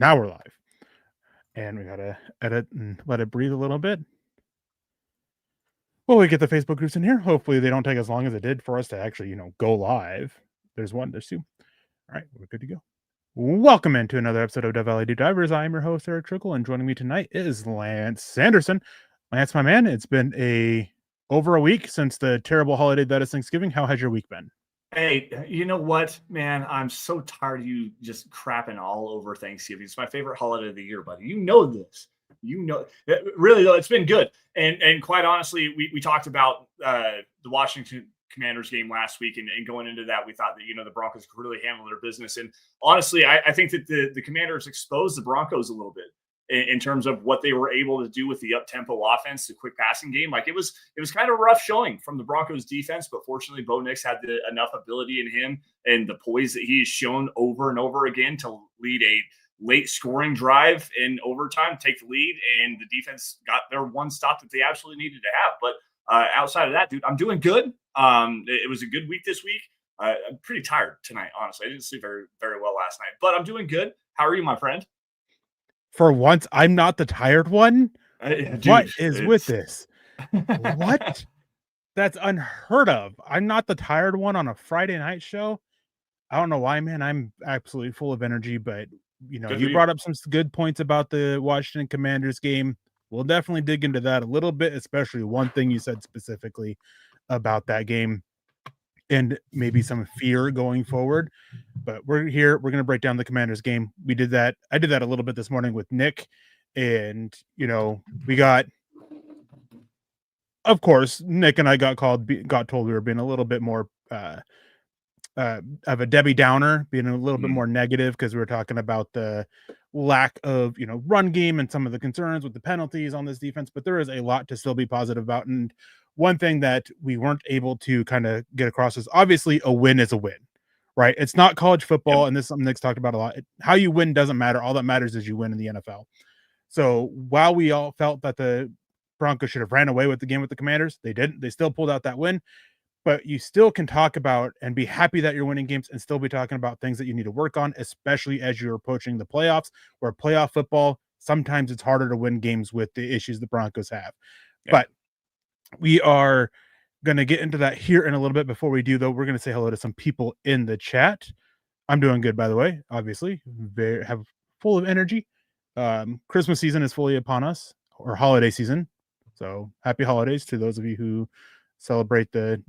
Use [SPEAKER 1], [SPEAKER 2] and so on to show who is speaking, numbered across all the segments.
[SPEAKER 1] Now we're live. And we got to edit and let it breathe a little bit. Well, we get the Facebook groups in here. Hopefully they don't take as long as it did for us to actually, go live. There's one, there's two. All right, we're good to go. Welcome into another episode of Dev Valley Divers. I'm your host, Erick Trickel, and joining me tonight is Lance Sanderson. Lance, my man, it's been over a week since the terrible holiday that is Thanksgiving. How has your week been?
[SPEAKER 2] Hey, you know what, man? I'm so tired of you just crapping all over Thanksgiving. It's my favorite holiday of the year, buddy. You know this. Really, though, it's been good. And quite honestly, we talked about the Washington Commanders game last week, and going into that, we thought that, the Broncos could really handle their business. And honestly, I think that the Commanders exposed the Broncos a little bit in terms of what they were able to do with the up-tempo offense, the quick passing game. Like it was kind of rough showing from the Broncos defense, but fortunately Bo Nix had enough ability in him and the poise that he's shown over and over again to lead a late scoring drive in overtime, take the lead, and the defense got their one stop that they absolutely needed to have. But outside of that, dude, I'm doing good. It was a good week this week. I'm pretty tired tonight, honestly. I didn't sleep very, very well last night, but I'm doing good. How are you, my friend?
[SPEAKER 1] For once, I'm not the tired one. What is with this? What? That's unheard of. I'm not the tired one on a Friday night show. I don't know why, man. I'm absolutely full of energy, but you brought up some good points about the Washington Commanders game. We'll definitely dig into that a little bit, especially one thing you said specifically about that game and maybe some fear going forward. But we're here. We're going to break down the Commanders game. We did that. I did that a little bit this morning with Nick. And, we got, of course, Nick and I got told we were being a little bit more of a Debbie Downer, being a little bit more negative because we were talking about the lack of, run game and some of the concerns with the penalties on this defense. But there is a lot to still be positive about. And one thing that we weren't able to kind of get across is obviously a win is a win, right? It's not college football. Yep. And this is something Nick's talked about a lot. How you win doesn't matter. All that matters is you win in the NFL. So while we all felt that the Broncos should have ran away with the game with the Commanders, they didn't. They still pulled out that win. But you still can talk about and be happy that you're winning games and still be talking about things that you need to work on, especially as you're approaching the playoffs, where playoff football, sometimes it's harder to win games with the issues the Broncos have. Yeah. But we are going to get into that here in a little bit. Before we do, though, we're going to say hello to some people in the chat. I'm doing good, by the way, obviously. Have full of energy. Christmas season is fully upon us, or holiday season. So happy holidays to those of you who celebrate the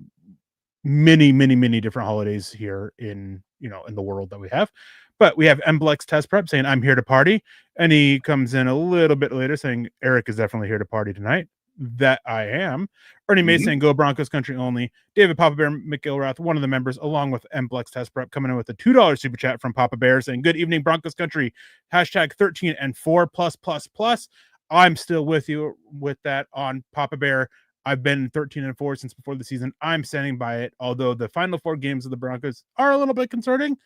[SPEAKER 1] many, many, many different holidays here in the world that we have. But we have Mblex Test Prep saying, I'm here to party. And he comes in a little bit later saying, Eric is definitely here to party tonight. That I am. Ernie May saying, go Broncos country only. David Papa Bear McGilrath, one of the members, along with Mblex Test Prep, coming in with a $2 super chat from Papa Bear saying, good evening, Broncos country. Hashtag 13 and 4+++. I'm still with you with that on Papa Bear. I've been 13 and 4 since before the season. I'm standing by it, although the final 4 games of the Broncos are a little bit concerning,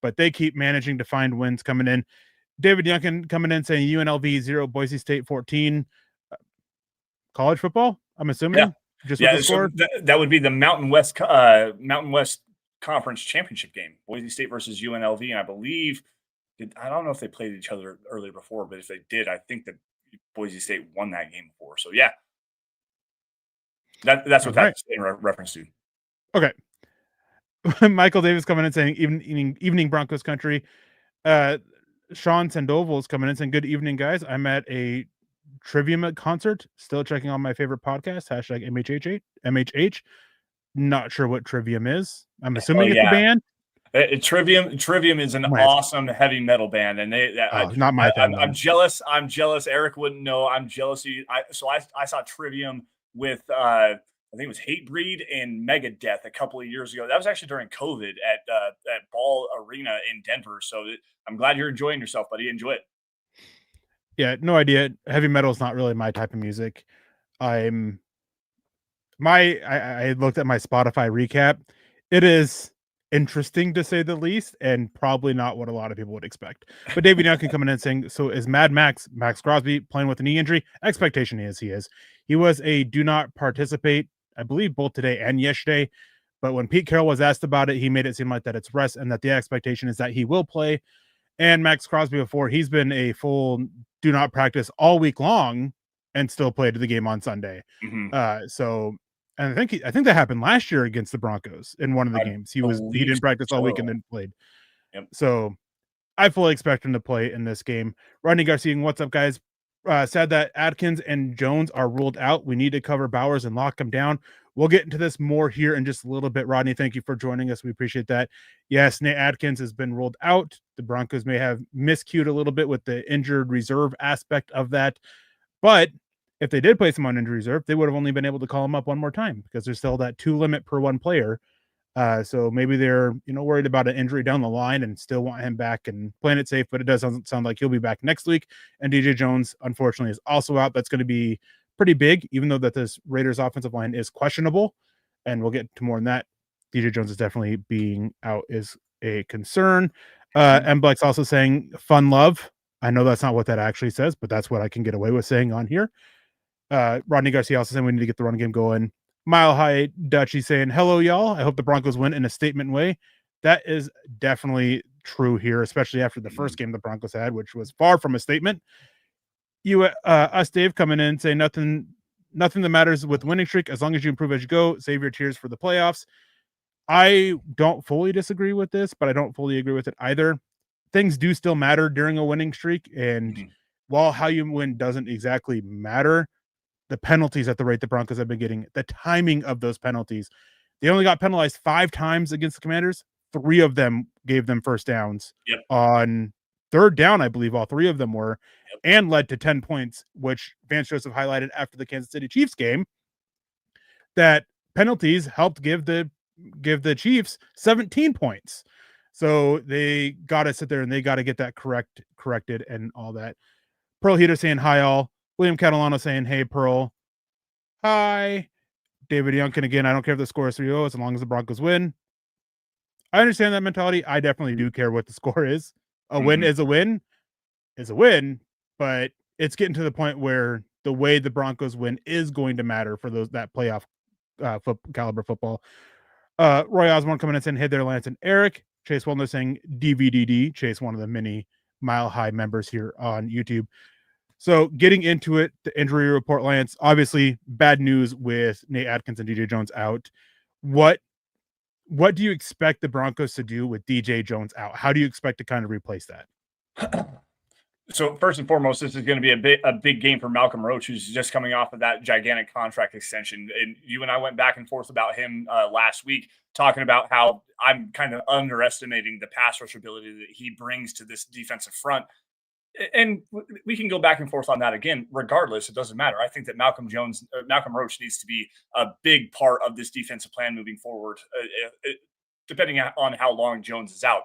[SPEAKER 1] but they keep managing to find wins coming in. David Youngkin coming in saying UNLV 0, Boise State 14. College football, I'm assuming.
[SPEAKER 2] Yeah. So that would be the Mountain West Conference Championship game, Boise State versus UNLV, and I believe I don't know if they played each other earlier before, but if they did, I think that Boise State won that game before. So yeah. That's what that's in reference to.
[SPEAKER 1] Okay. Michael Davis coming in saying evening Broncos country. Sean Sandoval is coming in saying good evening, guys. I'm at a Trivium concert. Still checking on my favorite podcast. Hashtag MHH. Not sure what Trivium is. I'm assuming it's a band.
[SPEAKER 2] Trivium is an awesome heavy metal band, and
[SPEAKER 1] not my thing.
[SPEAKER 2] I'm jealous. Eric wouldn't know. I'm jealous. I saw Trivium with I think it was Hatebreed and Megadeth a couple of years ago. That was actually during COVID at Ball Arena in Denver. So I'm glad you're enjoying yourself, buddy. Enjoy it.
[SPEAKER 1] Yeah, no idea. Heavy metal is not really my type of music. I looked at my Spotify recap. It is interesting to say the least, and probably not what a lot of people would expect. But David Young can come in and saying, so is Max Crosby playing with a knee injury? Expectation is he is. He was a do not participate, I believe, both today and yesterday. But when Pete Carroll was asked about it, he made it seem like that it's rest and that the expectation is that he will play. And Max Crosby before, he's been a full do not practice all week long and still played the game on Sunday. So and I think that happened last year against the Broncos in one of the games. He didn't practice all week and then played.
[SPEAKER 2] Yep.
[SPEAKER 1] So I fully expect him to play in this game. Rodney Garcia, what's up, guys? Said that Adkins and Jones are ruled out. We need to cover Bowers and lock him down. We'll get into this more here in just a little bit. Rodney, thank you for joining us. We appreciate that. Yes, Nate Adkins has been ruled out. The Broncos may have miscued a little bit with the injured reserve aspect of that. But if they did place him on injury reserve, they would have only been able to call him up one more time because there's still that 2 limit per one player. So maybe they're worried about an injury down the line and still want him back and playing it safe, but it doesn't sound like he'll be back next week. And DJ Jones, unfortunately, is also out. That's going to be pretty big, even though that this Raiders offensive line is questionable, and we'll get to more on that. DJ Jones is definitely being out is a concern. Mblex also saying fun love. I know that's not what that actually says, but that's what I can get away with saying on here. Rodney Garcia also saying we need to get the run game going. Mile High Dutchie saying, hello, y'all. I hope the Broncos win in a statement way. That is definitely true here, especially after the first game the Broncos had, which was far from a statement. Us, Dave, coming in saying nothing that matters with winning streak as long as you improve as you go. Save your tears for the playoffs. I don't fully disagree with this, but I don't fully agree with it either. Things do still matter during a winning streak, and while how you win doesn't exactly matter, the penalties at the rate the Broncos have been getting, the timing of those penalties. They only got penalized 5 times against the Commanders. 3 of them gave them first downs. On third down, I believe all 3 of them were, and led to 10 points, which Vance Joseph highlighted after the Kansas City Chiefs game, that penalties helped give the Chiefs 17 points. So they got to sit there and they got to get that corrected and all that. Pearl Heater saying hi all. William Catalano saying, hey, Pearl. Hi. David Youngkin again. I don't care if the score is 3-0 as long as the Broncos win. I understand that mentality. I definitely do care what the score is. A win is a win, but it's getting to the point where the way the Broncos win is going to matter for that playoff caliber football. Roy Osborne coming in saying, hey there, Lance and Eric. Chase Wellner saying DVDD. Chase, one of the many Mile High members here on YouTube. So getting into it, the injury report, Lance, obviously bad news with Nate Adkins and DJ Jones out. What do you expect the Broncos to do with DJ Jones out? How do you expect to kind of replace that?
[SPEAKER 2] So first and foremost, this is going to be a big game for Malcolm Roach, who's just coming off of that gigantic contract extension. And you and I went back and forth about him last week, talking about how I'm kind of underestimating the pass rush ability that he brings to this defensive front. And we can go back and forth on that again. Regardless, it doesn't matter. I think that Malcolm Roach needs to be a big part of this defensive plan moving forward, depending on how long Jones is out.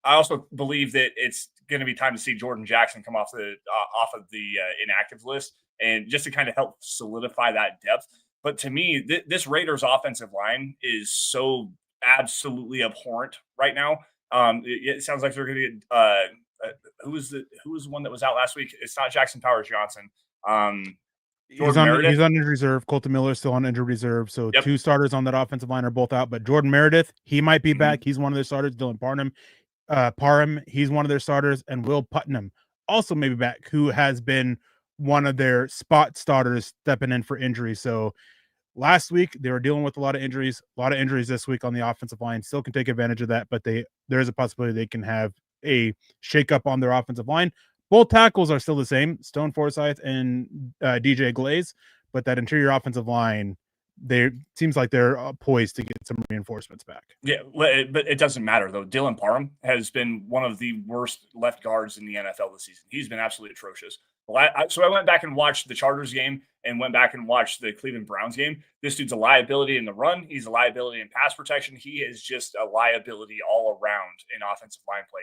[SPEAKER 2] I also believe that it's going to be time to see Jordan Jackson come off of the inactive list, and just to kind of help solidify that depth. But to me, this Raiders offensive line is so absolutely abhorrent right now. It sounds like they're going to get who was the one that was out last week? It's not Jackson Powers Johnson.
[SPEAKER 1] He's on injured reserve. Colton Miller is still on injured reserve. So 2 starters on that offensive line are both out. But Jordan Meredith, he might be back. He's one of their starters. Dylan Parham, he's one of their starters, and Will Putnam also maybe back, who has been one of their spot starters stepping in for injury. So last week they were dealing with a lot of injuries this week on the offensive line. Still can take advantage of that, but there is a possibility they can have a shakeup on their offensive line. Both tackles are still the same, Stone Forsyth and DJ Glaze, but that interior offensive line, seems like they're poised to get some reinforcements back.
[SPEAKER 2] Yeah, but it doesn't matter, though. Dylan Parham has been one of the worst left guards in the NFL this season. He's been absolutely atrocious. So I went back and watched the Chargers game and went back and watched the Cleveland Browns game. This dude's a liability in the run. He's a liability in pass protection. He is just a liability all around in offensive line play.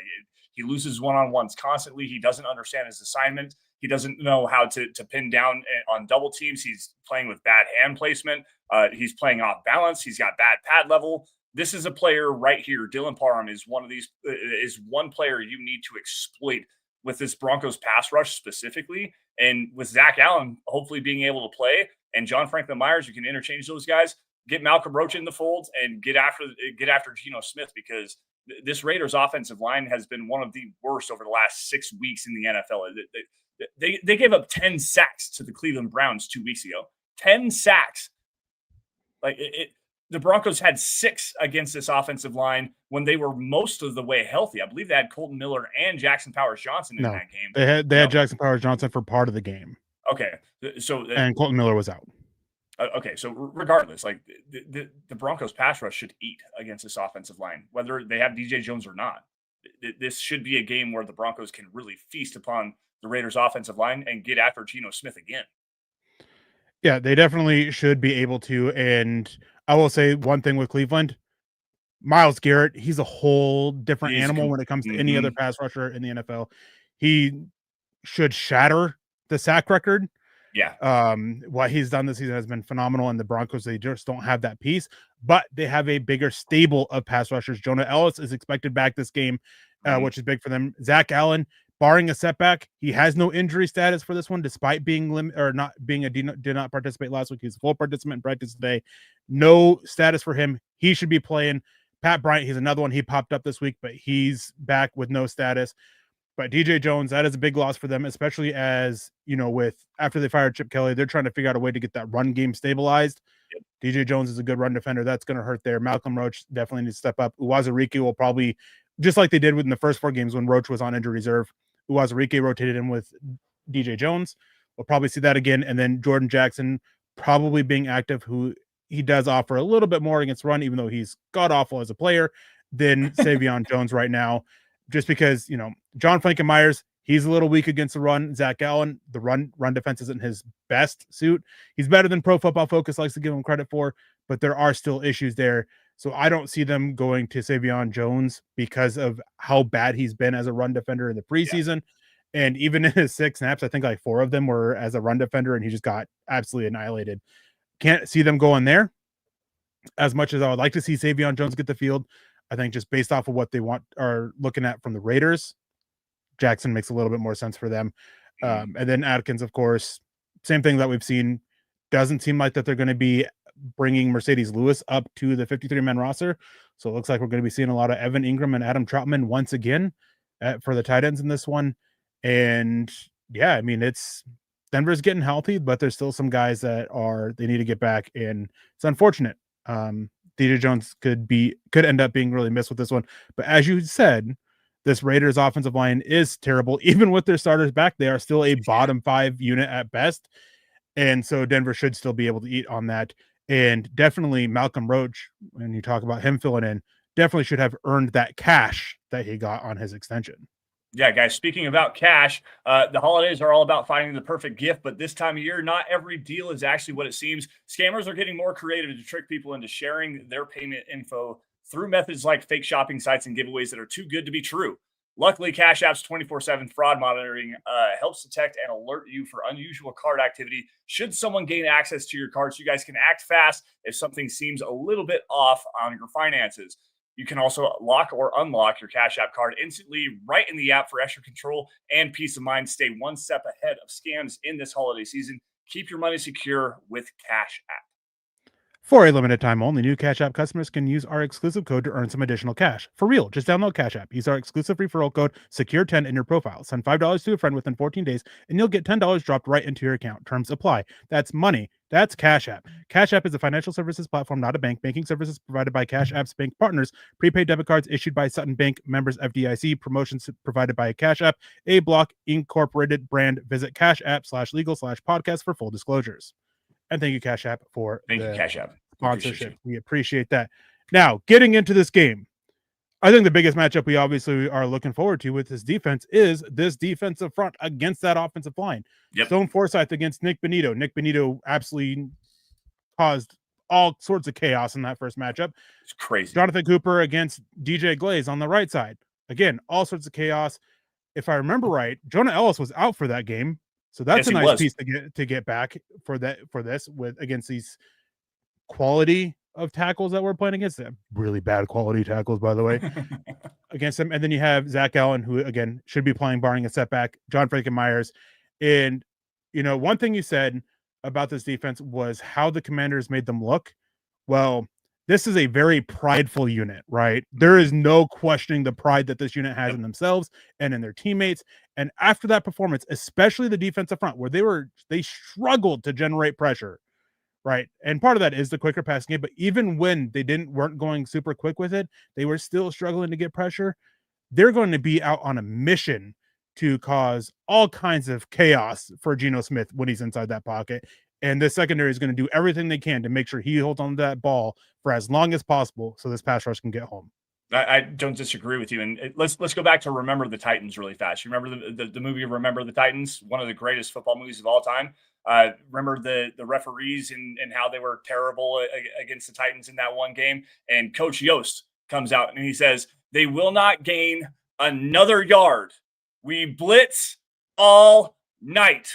[SPEAKER 2] He loses one-on-ones constantly. He doesn't understand his assignment. He doesn't know how to pin down on double teams. He's playing with bad hand placement. He's playing off balance. He's got bad pad level. This is a player right here. Dylan Parham is one player you need to exploit with this Broncos pass rush specifically. And with Zach Allen hopefully being able to play, and John Franklin Myers, you can interchange those guys, get Malcolm Roach in the fold, and get after Geno Smith, because this Raiders offensive line has been one of the worst over the last 6 weeks in the NFL. They gave up 10 sacks to the Cleveland Browns 2 weeks ago. 10 sacks. Like the Broncos had 6 against this offensive line when they were most of the way healthy. I believe they had Colton Miller and Jackson Powers-Johnson in that game.
[SPEAKER 1] They had Jackson Powers-Johnson for part of the game.
[SPEAKER 2] Okay, so
[SPEAKER 1] and Colton Miller was out.
[SPEAKER 2] Okay, so regardless, like the Broncos pass rush should eat against this offensive line, whether they have DJ Jones or not. This should be a game where the Broncos can really feast upon the Raiders offensive line and get after Geno Smith again.
[SPEAKER 1] Yeah, they definitely should be able to. And I will say one thing with Cleveland, Myles Garrett, he's a whole different animal when it comes to any other pass rusher in the NFL. He should shatter the sack record.
[SPEAKER 2] Yeah.
[SPEAKER 1] What he's done this season has been phenomenal, and the Broncos, they just don't have that piece, but they have a bigger stable of pass rushers. Jonah Ellis is expected back this game, which is big for them. Zach Allen, barring a setback, he has no injury status for this one, despite being not being a did not participate last week. He's a full participant in practice today. No status for him. He should be playing. Pat Bryant, he's another one. He popped up this week, but he's back with no status. But DJ Jones, that is a big loss for them, especially as, with after they fired Chip Kelly, they're trying to figure out a way to get that run game stabilized. Yep. DJ Jones is a good run defender. That's going to hurt there. Malcolm Roach definitely needs to step up. Uwazurike will probably, just like they did within the first 4 games when Roach was on injury reserve, Uwazurike rotated in with DJ Jones. We'll probably see that again. And then Jordan Jackson probably being active, who he does offer a little bit more against run, even though he's god-awful as a player, than Savion Jones right now. Just because, John Frankenmeyers, he's a little weak against the run. Zach Allen, the run defense isn't his best suit. He's better than Pro Football Focus likes to give him credit for, but there are still issues there. So I don't see them going to Savion Jones because of how bad he's been as a run defender in the preseason. Yeah. And even in his 6 snaps, I think like 4 of them were as a run defender, and he just got absolutely annihilated. Can't see them going there as much as I would like to see Savion Jones get the field. I think just based off of what they are looking at from the Raiders, Jackson makes a little bit more sense for them. And then Atkins, of course, same thing that we've seen. Doesn't seem like that they're going to be bringing Mercedes Lewis up to the 53-man roster. So it looks like we're going to be seeing a lot of Evan Ingram and Adam Troutman once again for the tight ends in this one. And yeah, I mean, Denver's getting healthy, but there's still some guys that they need to get back, and it's unfortunate. DJ Jones could end up being really missed with this one. But as you said, this Raiders offensive line is terrible. Even with their starters back, they are still a bottom 5 unit at best. And so Denver should still be able to eat on that. And definitely Malcolm Roach, when you talk about him filling in, definitely should have earned that cash that he got on his extension.
[SPEAKER 2] Yeah, guys, speaking about cash, the holidays are all about finding the perfect gift, but this time of year, not every deal is actually what it seems. Scammers are getting more creative to trick people into sharing their payment info through methods like fake shopping sites and giveaways that are too good to be true. Luckily, Cash App's 24/7 fraud monitoring helps detect and alert you for unusual card activity. Should someone gain access to your card, so you guys can act fast if something seems a little bit off on your finances. You can also lock or unlock your Cash App card instantly right in the app for extra control and peace of mind. Stay one step ahead of scams in this holiday season. Keep your money secure with Cash App.
[SPEAKER 1] For a limited time only, new Cash App customers can use our exclusive code to earn some additional cash. For real, just download Cash App. Use our exclusive referral code SECURE10 in your profile. Send $5 to a friend within 14 days, and you'll get $10 dropped right into your account. Terms apply. That's money. That's Cash App. Cash App is a financial services platform, not a bank. Banking services provided by Cash App's bank partners. Prepaid debit cards issued by Sutton Bank, members FDIC. Promotions provided by Cash App, a Block Incorporated brand. Visit Cash App/legal/podcast for full disclosures. And thank you, Cash App, for
[SPEAKER 2] Cash App
[SPEAKER 1] sponsorship. We appreciate that. Now, getting into this game, I think the biggest matchup we obviously are looking forward to with this defense is this defensive front against that offensive line.
[SPEAKER 2] Yep.
[SPEAKER 1] Stone Forsythe against Nick Benito. Nick Benito absolutely caused all sorts of chaos in that first matchup.
[SPEAKER 2] It's crazy.
[SPEAKER 1] Jonathan Cooper against DJ Glaze on the right side. Again, all sorts of chaos. If I remember right, Jonah Ellis was out for that game. So that's a nice piece to get back for this with against these quality of tackles that we're playing against them. Really bad quality tackles, by the way, against them. And then you have Zach Allen, who again should be playing barring a setback, John Frankenmeyers. And one thing you said about this defense was how the Commanders made them look. Well, this is a very prideful unit, right? There is no questioning the pride that this unit has in themselves and in their teammates. And after that performance, especially the defensive front, where they struggled to generate pressure, right? And part of that is the quicker passing game, but even when they weren't going super quick with it, they were still struggling to get pressure. They're going to be out on a mission to cause all kinds of chaos for Geno Smith when he's inside that pocket. And the secondary is going to do everything they can to make sure he holds on to that ball for as long as possible so this pass rush can get home.
[SPEAKER 2] I don't disagree with you. And let's go back to Remember the Titans really fast. You remember the movie Remember the Titans, one of the greatest football movies of all time. Remember the referees and how they were terrible against the Titans in that one game. And Coach Yost comes out and he says, they will not gain another yard. We blitz all night.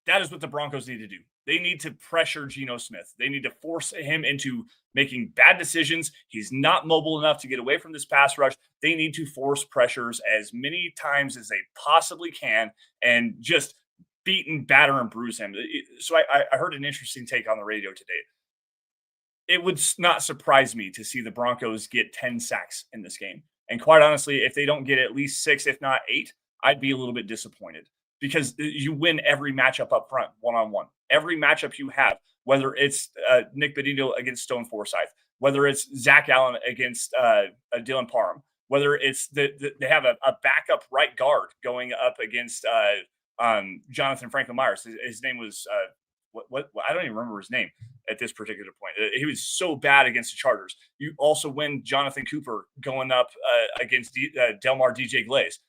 [SPEAKER 2] That is what the Broncos need to do. They need to pressure Geno Smith. They need to force him into making bad decisions. He's not mobile enough to get away from this pass rush. They need to force pressures as many times as they possibly can and just beat and batter and bruise him. So I heard an interesting take on the radio today. It would not surprise me to see the Broncos get 10 sacks in this game. And quite honestly, if they don't get at least 6, if not 8, I'd be a little bit disappointed because you win every matchup up front, one-on-one. Every matchup you have, whether it's Nick Benito against Stone Forsythe, whether it's Zach Allen against Dylan Parham, whether it's they have a backup right guard going up against Jonathan Franklin Myers. His name was what I don't even remember his name at this particular point. He was so bad against the Chargers. You also win Jonathan Cooper going up against Delmar DJ Glaze.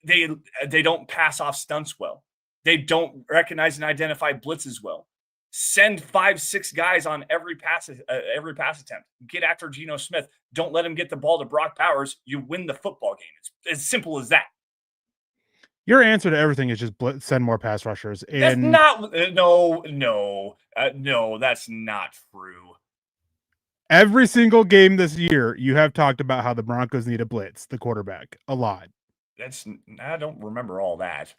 [SPEAKER 2] They don't pass off stunts well. They don't recognize and identify blitzes well. Send 5-6 guys on every pass attempt. Get after Geno Smith. Don't let him get the ball to Brock Bowers. You win the football game. It's as simple as that.
[SPEAKER 1] Your answer to everything is just send more pass rushers. And
[SPEAKER 2] that's not no, that's not true.
[SPEAKER 1] Every single game this year, you have talked about how the Broncos need a blitz, the quarterback, a lot.
[SPEAKER 2] I don't remember all that.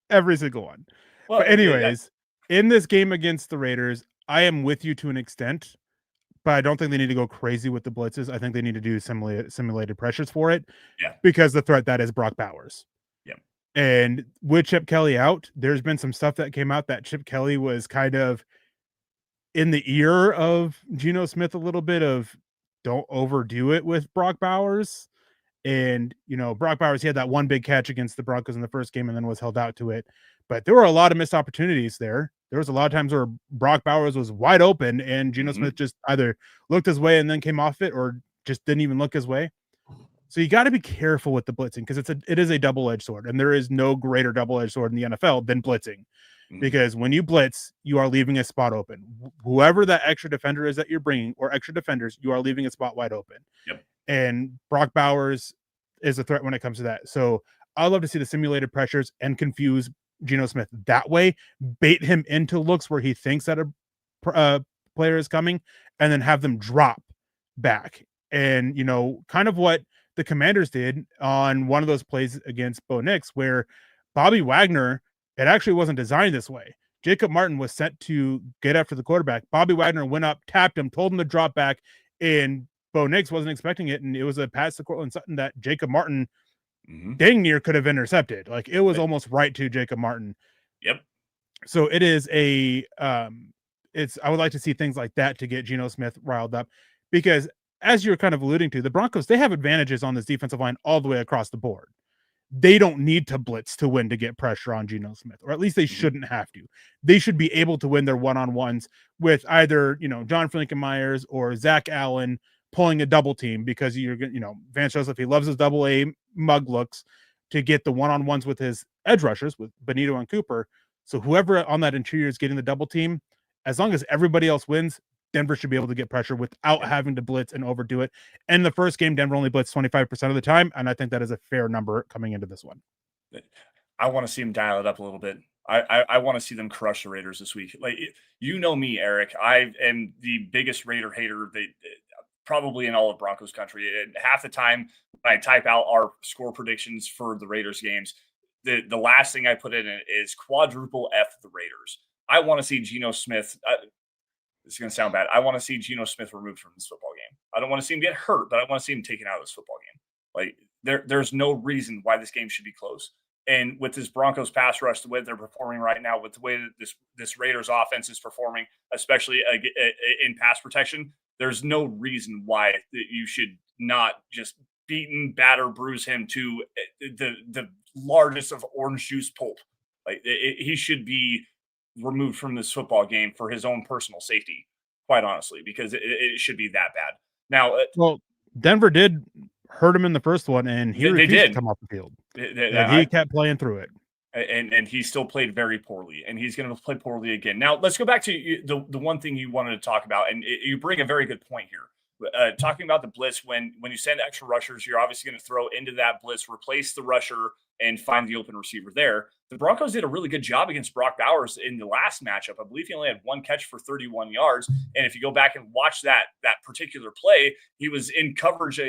[SPEAKER 1] Every single one. Well, but anyways, in this game against the Raiders, I am with you to an extent, but I don't think they need to go crazy with the blitzes. I think they need to do simulated pressures for it.
[SPEAKER 2] Yeah.
[SPEAKER 1] Because the threat that is Brock Bowers.
[SPEAKER 2] Yeah.
[SPEAKER 1] And with Chip Kelly out, there's been some stuff that came out that Chip Kelly was kind of in the ear of Geno Smith a little bit of don't overdo it with Brock Bowers. And, Brock Bowers, he had that one big catch against the Broncos in the first game and then was held out to it. But there were a lot of missed opportunities there. There was a lot of times where Brock Bowers was wide open and Geno Smith just either looked his way and then came off it or just didn't even look his way. So you got to be careful with the blitzing because it is a double-edged sword, and there is no greater double-edged sword in the NFL than blitzing. Because when you blitz, you are leaving a spot open. Whoever that extra defender is that you're bringing or extra defenders, you are leaving a spot wide open.
[SPEAKER 2] Yep.
[SPEAKER 1] And Brock Bowers is a threat when it comes to that. So I'd love to see the simulated pressures and confuse Geno Smith that way, bait him into looks where he thinks that a player is coming, and then have them drop back. And, kind of what the Commanders did on one of those plays against Bo Nix, where Bobby Wagner, it actually wasn't designed this way. Jacob Martin was sent to get after the quarterback. Bobby Wagner went up, tapped him, told him to drop back, and Bo Nix wasn't expecting it. And it was a pass to Cortland Sutton that Jacob Martin dang near could have intercepted. Like it was almost right to Jacob Martin.
[SPEAKER 2] Yep.
[SPEAKER 1] So it is I would like to see things like that to get Geno Smith riled up because as you're kind of alluding to, the Broncos, they have advantages on this defensive line all the way across the board. They don't need to blitz to win to get pressure on Geno Smith, or at least they shouldn't have to. They should be able to win their one-on-ones with either, John Frankenmeyers or Zach Allen pulling a double team because Vance Joseph, he loves his double A mug looks to get the one-on-ones with his edge rushers with Benito and Cooper. So whoever on that interior is getting the double team, as long as everybody else wins, Denver should be able to get pressure without having to blitz and overdo it. And the first game, Denver only blitzed 25% of the time, and I think that is a fair number coming into this one.
[SPEAKER 2] I want to see them dial it up a little bit. I want to see them crush the Raiders this week. Like me, Eric. I am the biggest Raider hater probably in all of Broncos country. And half the time when I type out our score predictions for the Raiders games, the last thing I put in is quadruple F the Raiders. I want to see Geno Smith. This is going to sound bad. I want to see Geno Smith removed from this football game. I don't want to see him get hurt, but I want to see him taken out of this football game. Like there's no reason why this game should be close. And with this Broncos pass rush, the way they're performing right now, with the way that this Raiders offense is performing, especially in pass protection, there's no reason why you should not just beaten, batter, bruise him to the largest of orange juice pulp. Like he should be removed from this football game for his own personal safety, quite honestly, because it should be that bad. Now,
[SPEAKER 1] well, Denver did hurt him in the first one, and he refused to come off the field. And he kept playing through it.
[SPEAKER 2] And he still played very poorly, and he's going to play poorly again. Now, let's go back to the one thing you wanted to talk about, and you bring a very good point here. Talking about the blitz, when you send extra rushers, you're obviously going to throw into that blitz, replace the rusher, and find the open receiver there. The Broncos did a really good job against Brock Bowers in the last matchup. I believe he only had one catch for 31 yards. And if you go back and watch that particular play, he was in coverage.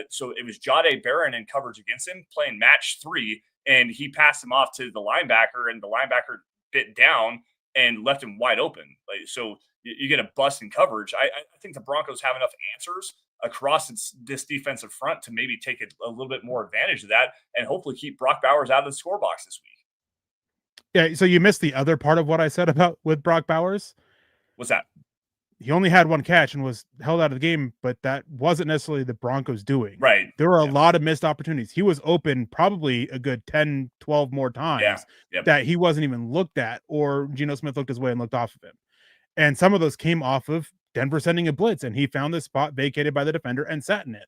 [SPEAKER 2] So it was Jahdae Barron in coverage against him, playing match 3, and he passed him off to the linebacker, and the linebacker bit down and left him wide open. So you get a bust in coverage. I think the Broncos have enough answers across this defensive front to maybe take a little bit more advantage of that and hopefully keep Brock Bowers out of the score box this week.
[SPEAKER 1] Yeah, so you missed the other part of what I said with Brock Bowers.
[SPEAKER 2] What's that?
[SPEAKER 1] He only had one catch and was held out of the game, but that wasn't necessarily the Broncos doing.
[SPEAKER 2] Right.
[SPEAKER 1] There were a lot of missed opportunities. He was open probably a good 10, 12 more times that he wasn't even looked at, or Geno Smith looked his way and looked off of him. And some of those came off of Denver sending a blitz, and he found the spot vacated by the defender and sat in it.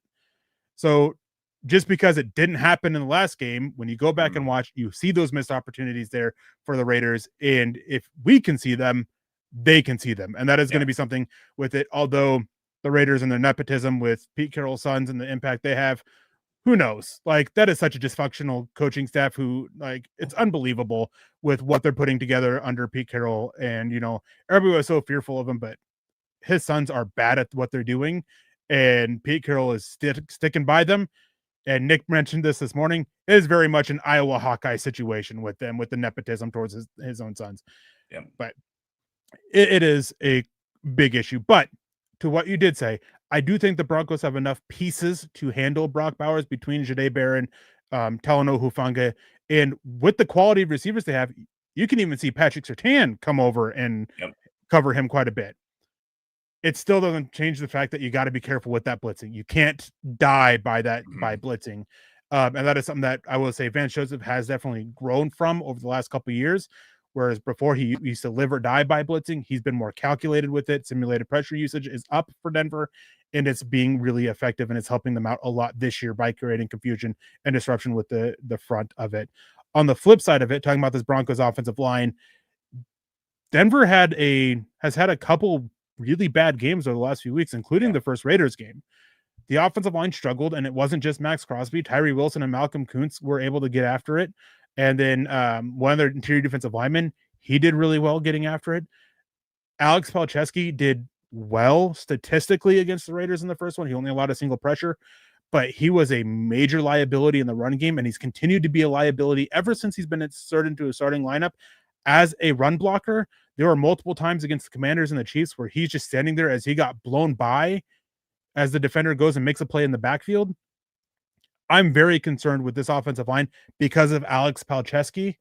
[SPEAKER 1] So just because it didn't happen in the last game, when you go back and watch, you see those missed opportunities there for the Raiders. And if we can see them, they can see them. And that is going to be something with it. Although the Raiders and their nepotism with Pete Carroll's sons and the impact they have, who knows? Like, that is such a dysfunctional coaching staff who, like, it's unbelievable with what they're putting together under Pete Carroll. And, everybody was so fearful of him, but his sons are bad at what they're doing. And Pete Carroll is sticking by them. And Nick mentioned this morning. It is very much an Iowa Hawkeye situation with them, with the nepotism towards his own sons.
[SPEAKER 2] Yeah.
[SPEAKER 1] But it is a big issue. But to what you did say, I do think the Broncos have enough pieces to handle Brock Bowers between Jahdae Barron, Talanoa Hufanga, and with the quality of receivers they have, you can even see Patrick Surtain come over and cover him quite a bit. It still doesn't change the fact that you got to be careful with that blitzing. You can't die by that by blitzing. And that is something that I will say Vance Joseph has definitely grown from over the last couple of years. Whereas before he used to live or die by blitzing, he's been more calculated with it. Simulated pressure usage is up for Denver, and it's being really effective, and it's helping them out a lot this year by creating confusion and disruption with the front of it. On the flip side of it, talking about this Broncos offensive line, Denver has had a couple really bad games over the last few weeks, including the first Raiders game. The offensive line struggled, and it wasn't just Max Crosby. Tyree Wilson and Malcolm Kuntz were able to get after it. And then one of their interior defensive linemen, he did really well getting after it. Alex Palczewski did well statistically against the Raiders in the first one. He only allowed a single pressure, but he was a major liability in the run game, and he's continued to be a liability ever since he's been inserted into a starting lineup as a run blocker. There were multiple times against the Commanders and the Chiefs where he's just standing there as he got blown by as the defender goes and makes a play in the backfield. I'm very concerned with this offensive line because of Alex Palczewski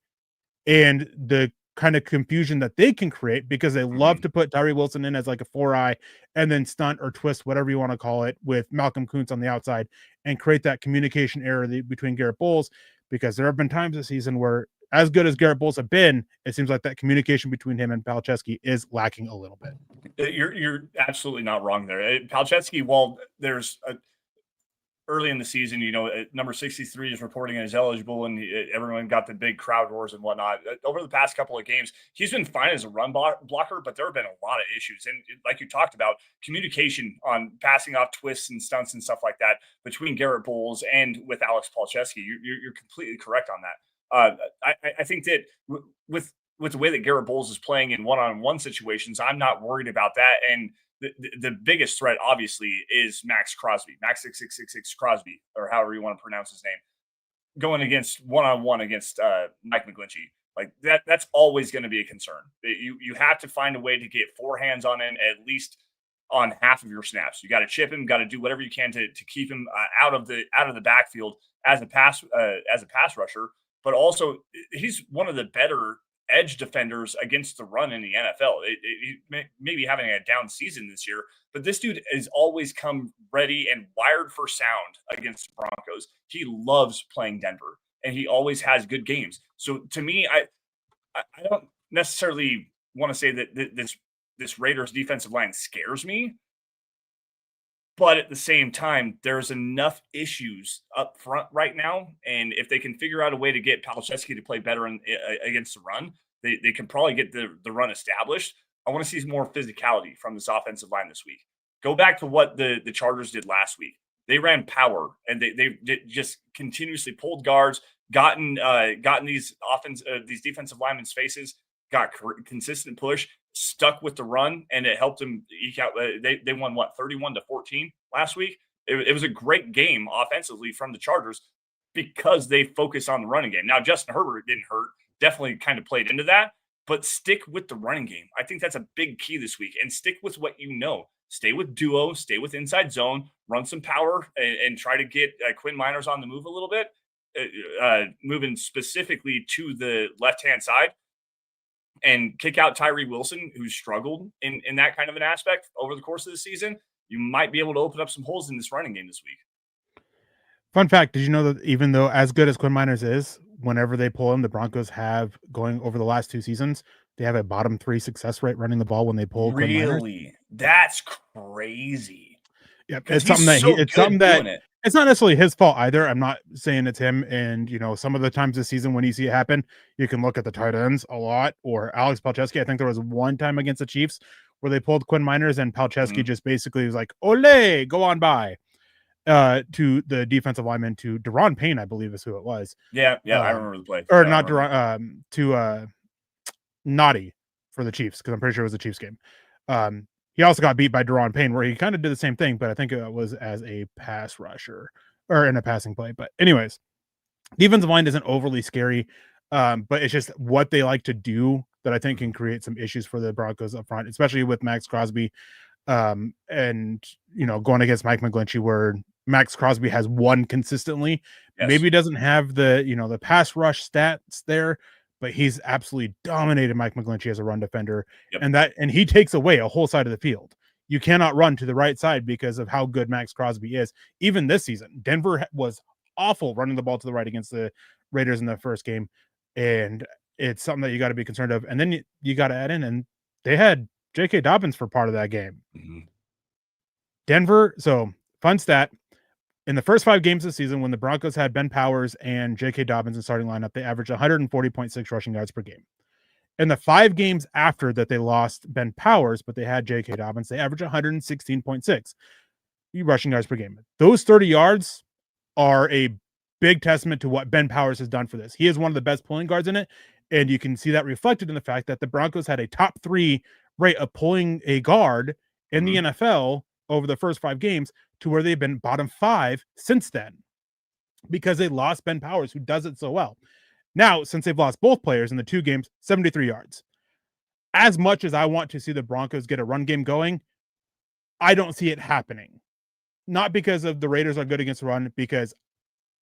[SPEAKER 1] and the kind of confusion that they can create, because they love to put Tyree Wilson in as like a 4-eye and then stunt or twist, whatever you want to call it, with Malcolm Kuntz on the outside and create that communication error between Garrett Bowles, because there have been times this season where, as good as Garrett Bowles have been, it seems like that communication between him and Palczewski is lacking a little bit.
[SPEAKER 2] You're absolutely not wrong there. Palczewski, while there's early in the season, number 63 is reporting as eligible, and everyone got the big crowd roars and whatnot. Over the past couple of games, he's been fine as a run blocker, but there have been a lot of issues. And like you talked about, communication on passing off twists and stunts and stuff like that between Garrett Bowles and with Alex Palczewski. You're completely correct on that. I think that with the way that Garrett Bowles is playing in one-on-one situations, I'm not worried about that. And the biggest threat, obviously, is Max Crosby, Max 6666 Crosby, or however you want to pronounce his name. going against one-on-one against Mike McGlinchey. Like that's always going to be a concern. You have to find a way to get 4 hands on him at least on half of your snaps. You got to chip him, got to do whatever you can to keep him out of the backfield as a pass rusher. But also, he's one of the better edge defenders against the run in the NFL. Maybe having a down season this year, but this dude has always come ready and wired for sound against the Broncos. He loves playing Denver, and he always has good games. So to me, I don't necessarily want to say that this Raiders defensive line scares me, but at the same time, there's enough issues up front right now, and if they can figure out a way to get Palczewski to play better against the run, they can probably get the run established. I want to see more physicality from this offensive line this week. Go back to what the Chargers did last week. They ran power, and they just continuously pulled guards, gotten these defensive linemen's faces, got consistent push, stuck with the run, and it helped them eke out. They won 31-14 last week. It was a great game offensively from the Chargers because they focused on the running game. Now Justin Herbert didn't hurt, definitely kind of played into that, but stick with the running game. I think that's a big key this week, and stick with what you know. Stay with duo, stay with inside zone, run some power, and try to get Quinn Miners on the move a little bit, moving specifically to the left-hand side, and kick out Tyree Wilson, who's struggled in that kind of an aspect over the course of the season. You might be able to open up some holes in this running game this week.
[SPEAKER 1] Fun fact, did you know that even though as good as Quinn Miners is, whenever they pull him, the Broncos have, going over the last 2 seasons, they have a bottom 3 success rate running the ball when they pull Quinn Miners.
[SPEAKER 2] Really? That's crazy.
[SPEAKER 1] Yep. It's something that it's not necessarily his fault either. I'm not saying it's him. And, some of the times this season when you see it happen, you can look at the tight ends a lot, or Alex Palczewski. I think there was one time against the Chiefs where they pulled Quinn Miners and Palczewski just basically was like, "Ole, go on by." To the defensive lineman, to Deron Payne, I believe is who it was.
[SPEAKER 2] Yeah, I remember the play.
[SPEAKER 1] Or not Deron, to Naughty for the Chiefs, because I'm pretty sure it was the Chiefs game. He also got beat by Deron Payne, where he kind of did the same thing, but I think it was as a pass rusher or in a passing play. But anyways, defensive line isn't overly scary, but it's just what they like to do that I think can create some issues for the Broncos up front, especially with Max Crosby. And going against Mike McGlinchey, where Max Crosby has won consistently. Yes. Maybe doesn't have the the pass rush stats there, but he's absolutely dominated Mike McGlinchey as a run defender. Yep. And he takes away a whole side of the field. You cannot run to the right side because of how good Max Crosby is. Even this season, Denver was awful running the ball to the right against the Raiders in the first game, and it's something that you got to be concerned of. And then you got to add in, and they had J.K. Dobbins for part of that game. Mm-hmm. Denver, so fun stat, in the first 5 games of the season, when the Broncos had Ben Powers and J.K. Dobbins in starting lineup, they averaged 140.6 rushing yards per game. In the 5 games after that, they lost Ben Powers, but they had J.K. Dobbins, they averaged 116.6 rushing yards per game. Those 30 yards are a big testament to what Ben Powers has done for this. He is one of the best pulling guards in it, and you can see that reflected in the fact that the Broncos had a top 3 rate of pulling a guard in the NFL over the first 5 games, to where they've been bottom 5 since then, because they lost Ben Powers, who does it so well. Now, since they've lost both players in the 2 games, 73 yards. As much as I want to see the Broncos get a run game going, I don't see it happening. Not because of the Raiders are good against the run, because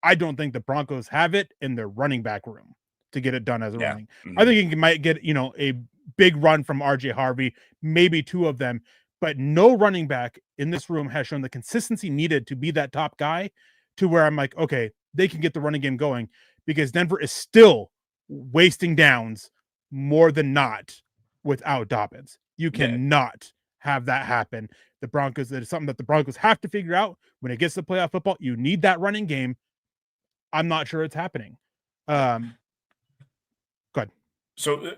[SPEAKER 1] I don't think the Broncos have it in their running back room to get it done as a running. I think you might get, a big run from RJ Harvey, maybe 2 of them, but no running back in this room has shown the consistency needed to be that top guy, to where I'm like, okay, they can get the running game going, because Denver is still wasting downs more than not without Dobbins. You cannot have that happen. The Broncos, that is something that the Broncos have to figure out when it gets to playoff football. You need that running game. I'm not sure it's happening. Go ahead.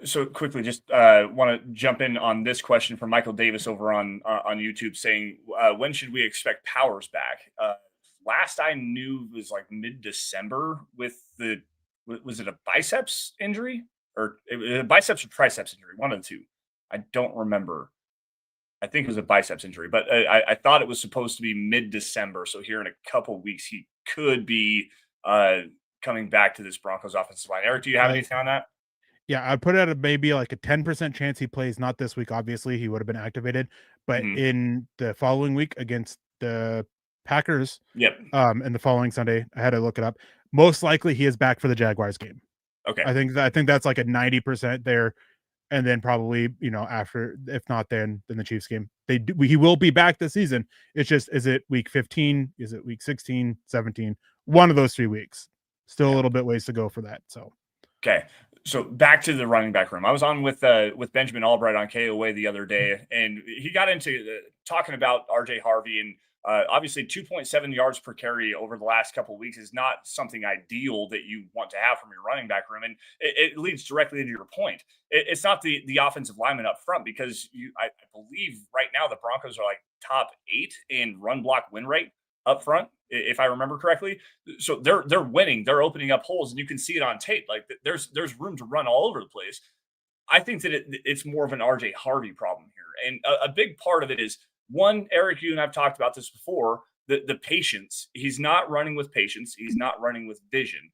[SPEAKER 2] So quickly, just want to jump in on this question from Michael Davis over on YouTube, saying, when should we expect Powers back? Last I knew was like mid-December with was it a biceps injury, or a biceps or triceps injury? One of the two. I don't remember. I think it was a biceps injury, but I thought it was supposed to be mid-December. So here in a couple weeks, he could be coming back to this Broncos offensive line. Eric, do you have anything on that?
[SPEAKER 1] Yeah, I'd put it at maybe like a 10% chance he plays, not this week. Obviously, he would have been activated, but in the following week against the Packers, and the following Sunday, I had to look it up. Most likely, he is back for the Jaguars game.
[SPEAKER 2] Okay.
[SPEAKER 1] I think that's like a 90% there, and then probably after, if not then the Chiefs game, he will be back this season. It's just, is it week 15? Is it week 16, 17? One of those 3 weeks. Still a little bit ways to go for that. So
[SPEAKER 2] okay. So back to the running back room. I was on with Benjamin Albright on KOA the other day, and he got into talking about RJ Harvey, and obviously 2.7 yards per carry over the last couple of weeks is not something ideal that you want to have from your running back room, and it leads directly into your point. It's not the offensive lineman up front, because I believe right now the Broncos are like top 8 in run block win rate up front, if I remember correctly. So they're winning, they're opening up holes, and you can see it on tape. Like there's room to run all over the place. I think that it's more of an RJ Harvey problem here, and a big part of it is, one, Eric, you and I've talked about this before, the patience. He's not running with patience. He's not running with vision.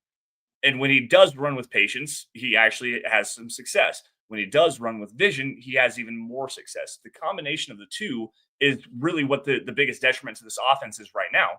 [SPEAKER 2] And when he does run with patience, he actually has some success. When he does run with vision, he has even more success. The combination of the two is really what the biggest detriment to this offense is right now.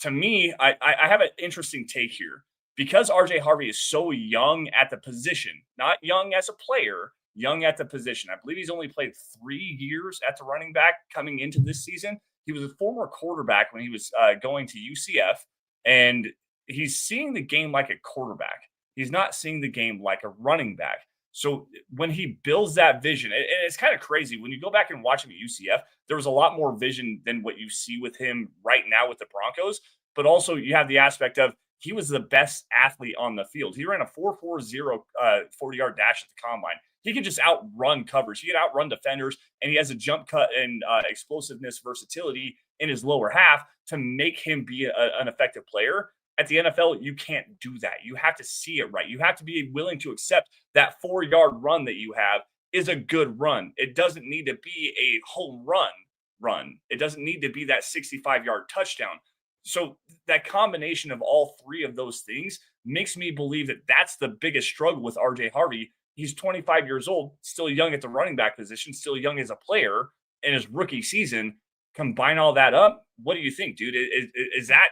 [SPEAKER 2] To me, I have an interesting take here. Because RJ Harvey is so young at the position, not young as a player, young at the position. I believe he's only played 3 years at the running back coming into this season. He was a former quarterback when he was going to UCF, and he's seeing the game like a quarterback. He's not seeing the game like a running back. So when he builds that vision, and it's kind of crazy. When you go back and watch him at UCF, there was a lot more vision than what you see with him right now with the Broncos. But also you have the aspect of, he was the best athlete on the field. He ran a 4.40 40-yard dash at the combine. He can just outrun covers. He can outrun defenders, and he has a jump cut and explosiveness, versatility in his lower half to make him be an effective player. At the NFL, you can't do that. You have to see it right. You have to be willing to accept that 4-yard run that you have is a good run. It doesn't need to be a home run. It doesn't need to be that 65-yard touchdown. So that combination of all three of those things makes me believe that that's the biggest struggle with RJ Harvey. He's 25 years old, still young at the running back position, still young as a player in his rookie season. Combine all that up. What do you think, dude? Is that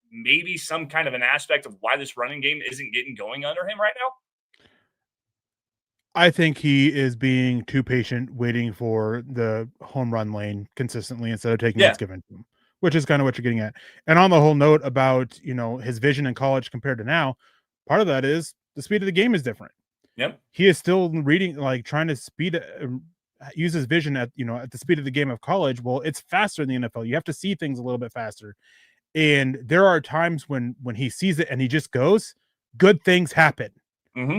[SPEAKER 2] maybe some kind of an aspect of why this running game isn't getting going under him right now?
[SPEAKER 1] I think he is being too patient, waiting for the home run lane consistently instead of taking what's given to him, which is kind of what you're getting at. And on the whole note about, his vision in college compared to now, part of that is the speed of the game is different.
[SPEAKER 2] Yep.
[SPEAKER 1] He is still reading, like trying to use his vision at the speed of the game of college. Well, it's faster in the NFL. You have to see things a little bit faster. And there are times when he sees it and he just goes, good things happen.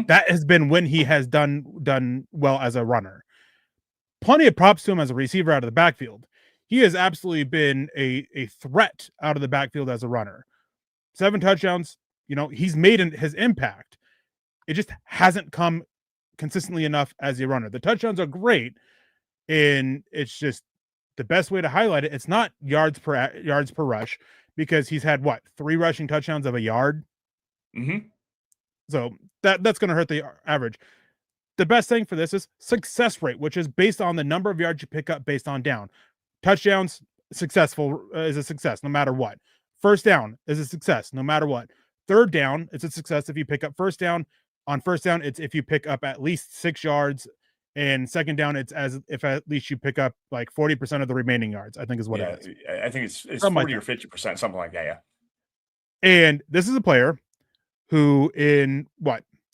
[SPEAKER 1] That has been when he has done well as a runner. Plenty of props to him as a receiver out of the backfield. He has absolutely been a threat out of the backfield as a runner. 7 touchdowns, he's made his impact. It just hasn't come consistently enough as a runner. The touchdowns are great, and it's just the best way to highlight it. It's not yards per rush, because he's had 3 rushing touchdowns of a yard. So that's going to hurt the average. The best thing for this is success rate, which is based on the number of yards you pick up based on down. Touchdowns is a success no matter what. First down is a success no matter what. Third down, it's a success if you pick up first down. On first down, it's if you pick up at least 6 yards. And second down, it's as if at least you pick up like 40% of the remaining yards, I think is what it is.
[SPEAKER 2] I think it's 40 or 50%, something like that, yeah.
[SPEAKER 1] And this is a player who in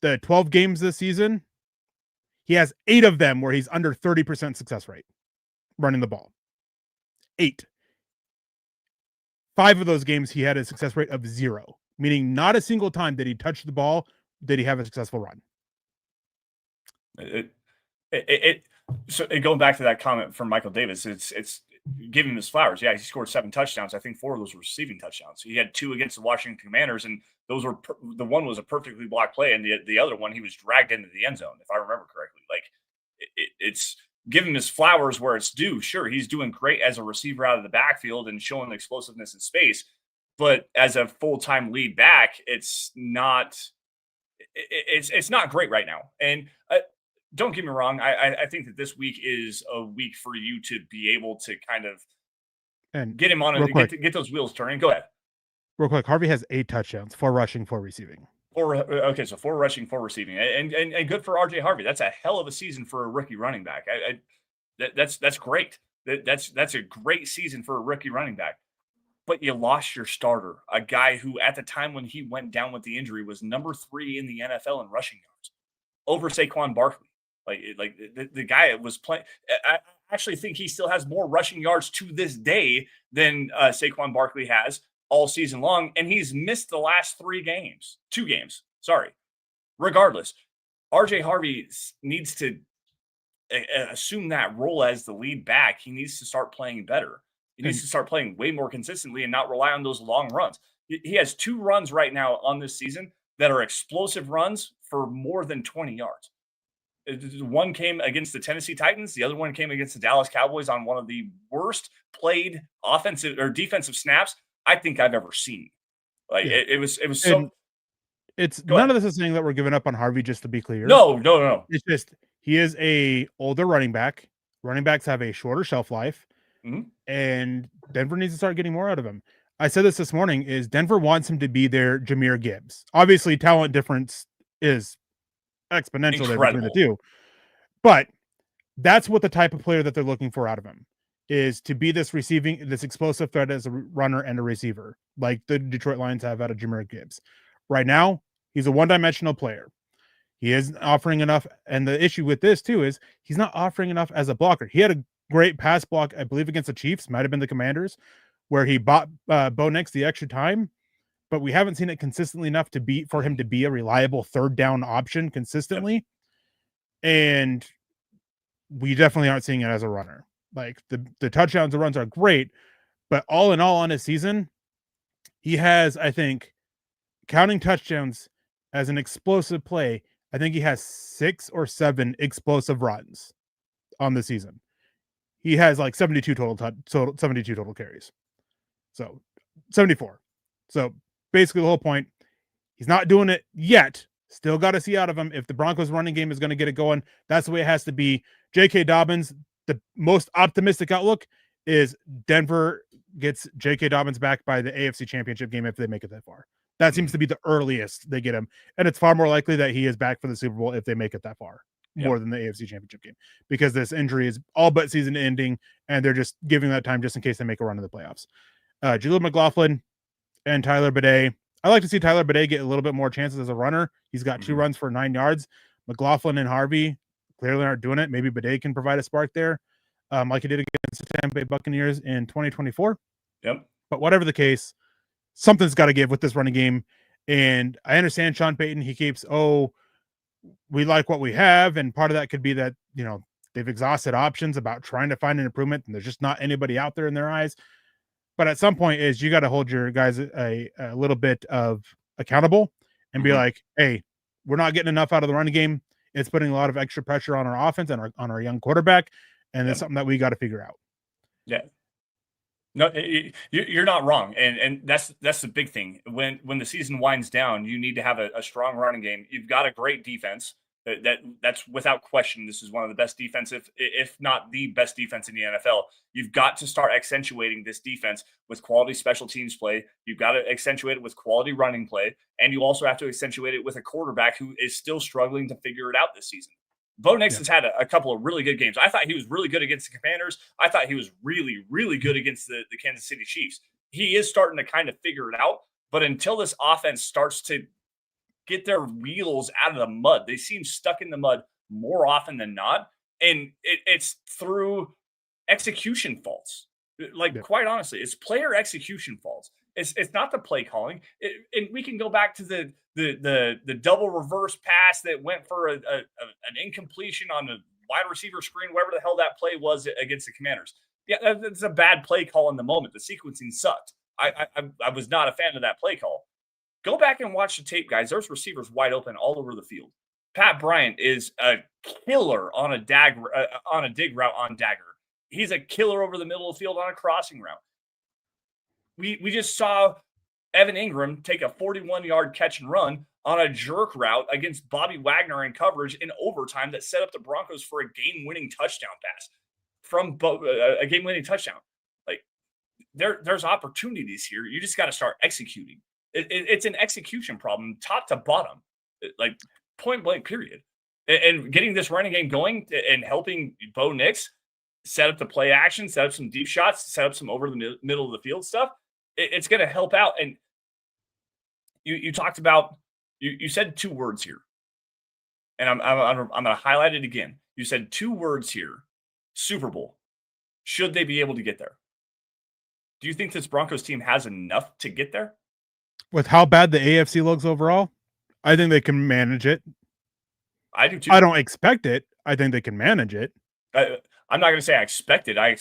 [SPEAKER 1] the 12 games this season, he has 8 of them where he's under 30% success rate running the ball. 8. 5 of those games, he had a success rate of 0, meaning not a single time did he touch the ball, did he have a successful run.
[SPEAKER 2] So going back to that comment from Michael Davis, it's giving him his flowers. Yeah, he scored 7 touchdowns. I think 4 of those were receiving touchdowns. He had 2 against the Washington Commanders, and those were the one was a perfectly blocked play, and the other one he was dragged into the end zone, if I remember correctly. Like it's giving him his flowers where it's due. Sure, he's doing great as a receiver out of the backfield and showing explosiveness in space. but as a full-time lead back, it's not great right now. And don't get me wrong, I think that this week is a week for you to be able to kind of
[SPEAKER 1] And
[SPEAKER 2] get him on get those wheels turning. Go ahead.
[SPEAKER 1] Real quick, Harvey has 8 touchdowns, 4 rushing, 4 receiving.
[SPEAKER 2] So 4 rushing, 4 receiving, and good for RJ Harvey. That's a hell of a season for a rookie running back. That's great. That's a great season for a rookie running back. But you lost your starter, a guy who at the time when he went down with the injury was number 3 in the NFL in rushing yards over Saquon Barkley. Like the guy was playing. I actually think he still has more rushing yards to this day than Saquon Barkley has all season long, and he's missed the last 2 games. Sorry. Regardless, RJ Harvey needs to assume that role as the lead back. He needs to start playing better. He needs to start playing way more consistently and not rely on those long runs. He has 2 runs right now on this season that are explosive runs for more than 20 yards. One came against the Tennessee Titans. The other one came against the Dallas Cowboys on one of the worst played offensive or defensive snaps I think I've ever seen. It was so.
[SPEAKER 1] It's none of this is saying that we're giving up on Harvey. Just to be clear,
[SPEAKER 2] no.
[SPEAKER 1] It's just he is a older running back. Running backs have a shorter shelf life, and Denver needs to start getting more out of him. I said this morning: is Denver wants him to be their Jahmyr Gibbs. Obviously, talent difference is exponential there between the two, but that's what the type of player that they're looking for out of him is to be this explosive threat as a runner and a receiver, like the Detroit Lions have out of Jahmyr Gibbs. Right now, he's a one-dimensional player. He isn't offering enough, and the issue with this too is he's not offering enough as a blocker. He had a great pass block, I believe, against the Chiefs, might have been the Commanders, where he bought Bo Nix the extra time, but we haven't seen it consistently enough for him to be a reliable third down option consistently. And we definitely aren't seeing it as a runner. Like the touchdowns and runs are great, but all in all on his season, he has, I think, counting touchdowns as an explosive play, I think he has 6 or 7 explosive runs on the season. He has like 72 total carries. So 74. So basically the whole point, he's not doing it yet. Still got to see out of him. If the Broncos running game is going to get it going, that's the way it has to be. J.K. Dobbins, the most optimistic outlook is Denver gets J.K. Dobbins back by the AFC Championship game if they make it that far. That seems to be the earliest they get him. And it's far more likely that he is back for the Super Bowl if they make it that far, more than the AFC Championship game, because this injury is all but season ending, and they're just giving that time just in case they make a run to the playoffs. Jaleel McLaughlin and Tyler Bidet. I like to see Tyler Bidet get a little bit more chances as a runner. He's got 2 runs for 9 yards. McLaughlin and Harvey clearly aren't doing it. Maybe Bidet can provide a spark there, like he did against the Tampa Bay Buccaneers in 2024. But whatever the case, something's got to give with this running game. And I understand Sean Payton, he keeps, we like what we have. And part of that could be that, they've exhausted options about trying to find an improvement, and there's just not anybody out there in their eyes. But at some point is you got to hold your guys a little bit of accountable and be like, hey, we're not getting enough out of the running game. It's putting a lot of extra pressure on our offense and on our young quarterback. And it's something that we got to figure out.
[SPEAKER 2] Yeah. No, you're not wrong, and that's the big thing. When the season winds down, you need to have a strong running game. You've got a great defense. That's without question. This is one of the best defensive, if not the best defense in the NFL. You've got to start accentuating this defense with quality special teams play. You've got to accentuate it with quality running play, and you also have to accentuate it with a quarterback who is still struggling to figure it out this season. Bo Nix has had a couple of really good games. I thought he was really good against the Commanders. I thought he was really, really good against the Kansas City Chiefs. He is starting to kind of figure it out. But until this offense starts to get their wheels out of the mud, they seem stuck in the mud more often than not. And it's through execution faults. Quite honestly, it's player execution faults. It's not the play calling. And we can go back to the double reverse pass that went for an incompletion on the wide receiver screen, whatever the hell that play was against the Commanders. Yeah, that's a bad play call in the moment. The sequencing sucked. I was not a fan of that play call. Go back and watch the tape, guys. There's receivers wide open all over the field. Pat Bryant is a killer on a dig route on dagger. He's a killer over the middle of the field on a crossing route. We just saw Evan Ingram take a 41-yard catch and run on a jerk route against Bobby Wagner in coverage in overtime that set up the Broncos for a game-winning touchdown pass from a game-winning touchdown. Like there's opportunities here. You just got to start executing. It's an execution problem, top to bottom, like point blank, period. And getting this running game going and helping Bo Nix set up the play action, set up some deep shots, set up some over the middle of the field stuff. It's going to help out. And you talked about, you said 2 words here, and I'm going to highlight it again. You said 2 words here: Super Bowl. Should they be able to get there? Do you think this Broncos team has enough to get there?
[SPEAKER 1] With how bad the AFC looks overall, I think they can manage it.
[SPEAKER 2] I do too.
[SPEAKER 1] I don't expect it. I think they can manage it.
[SPEAKER 2] I'm not going to say I expect it. I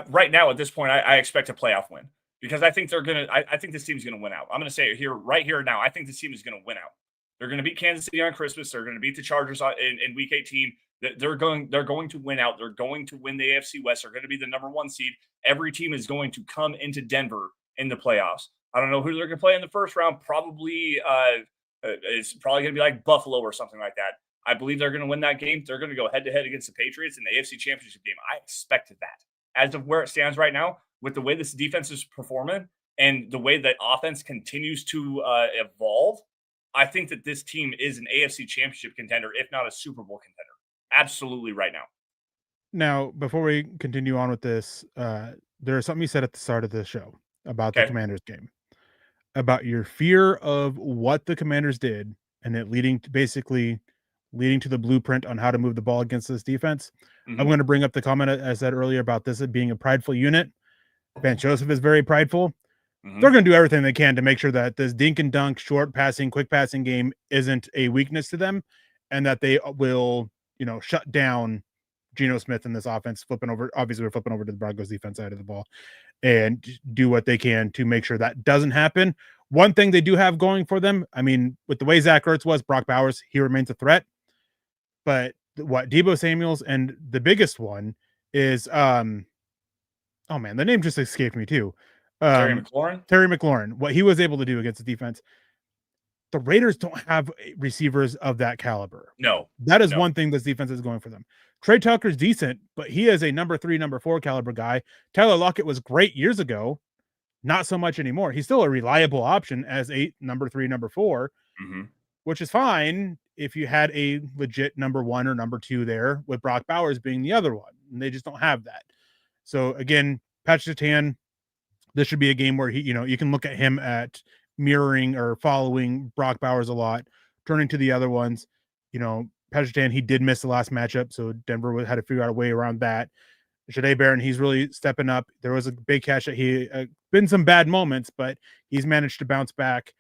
[SPEAKER 2] right now at this point, I expect a playoff win because I think they're going to. I think this team's going to win out. I'm going to say it here, right here now. I think this team is going to win out. They're going to beat Kansas City on Christmas. They're going to beat the Chargers in Week 18. They're going to win out. They're going to win the AFC West. They're going to be the number 1 seed. Every team is going to come into Denver in the playoffs. I don't know who they're going to play in the first round. Probably it's probably going to be like Buffalo or something like that. I believe they're going to win that game. They're going to go head-to-head against the Patriots in the AFC Championship game. I expected that. As of where it stands right now, with the way this defense is performing and the way that offense continues to evolve, I think that this team is an AFC Championship contender, if not a Super Bowl contender. Absolutely right now.
[SPEAKER 1] Now, before we continue on with this, there's something you said at the start of the show about the Commanders game, about your fear of what the Commanders did and it leading to the blueprint on how to move the ball against this defense. Mm-hmm. I'm going to bring up the comment I said earlier about this being a prideful unit. Vance Joseph is very prideful. Mm-hmm. They're going to do everything they can to make sure that this dink and dunk, short passing, quick passing game isn't a weakness to them, and that they will, shut down Geno Smith in this offense, obviously we're flipping over to the Broncos defense side of the ball, and do what they can to make sure that doesn't happen. One thing they do have going for them, I mean, with the way Zach Ertz was, Brock Bowers, he remains a threat. But what Deebo Samuels, and the biggest one is, oh man, the name just escaped me too. Terry McLaurin, what he was able to do against the defense. The Raiders don't have receivers of that caliber.
[SPEAKER 2] No.
[SPEAKER 1] That is one thing this defense is going for them. Trey Tucker's decent, but he is a number 3, number 4 caliber guy. Tyler Lockett was great years ago. Not so much anymore. He's still a reliable option as a number 3, number 4, which is fine if you had a legit number 1 or number 2 there, with Brock Bowers being the other one. And they just don't have that. So again, Patrick Surtain, this should be a game where you can look at him at mirroring or following Brock Bowers a lot, turning to the other ones. Patrick Surtain, he did miss the last matchup, so Denver had to figure out a way around that. Shadea Barron, he's really stepping up. There was a big catch that he been some bad moments, but he's managed to bounce back,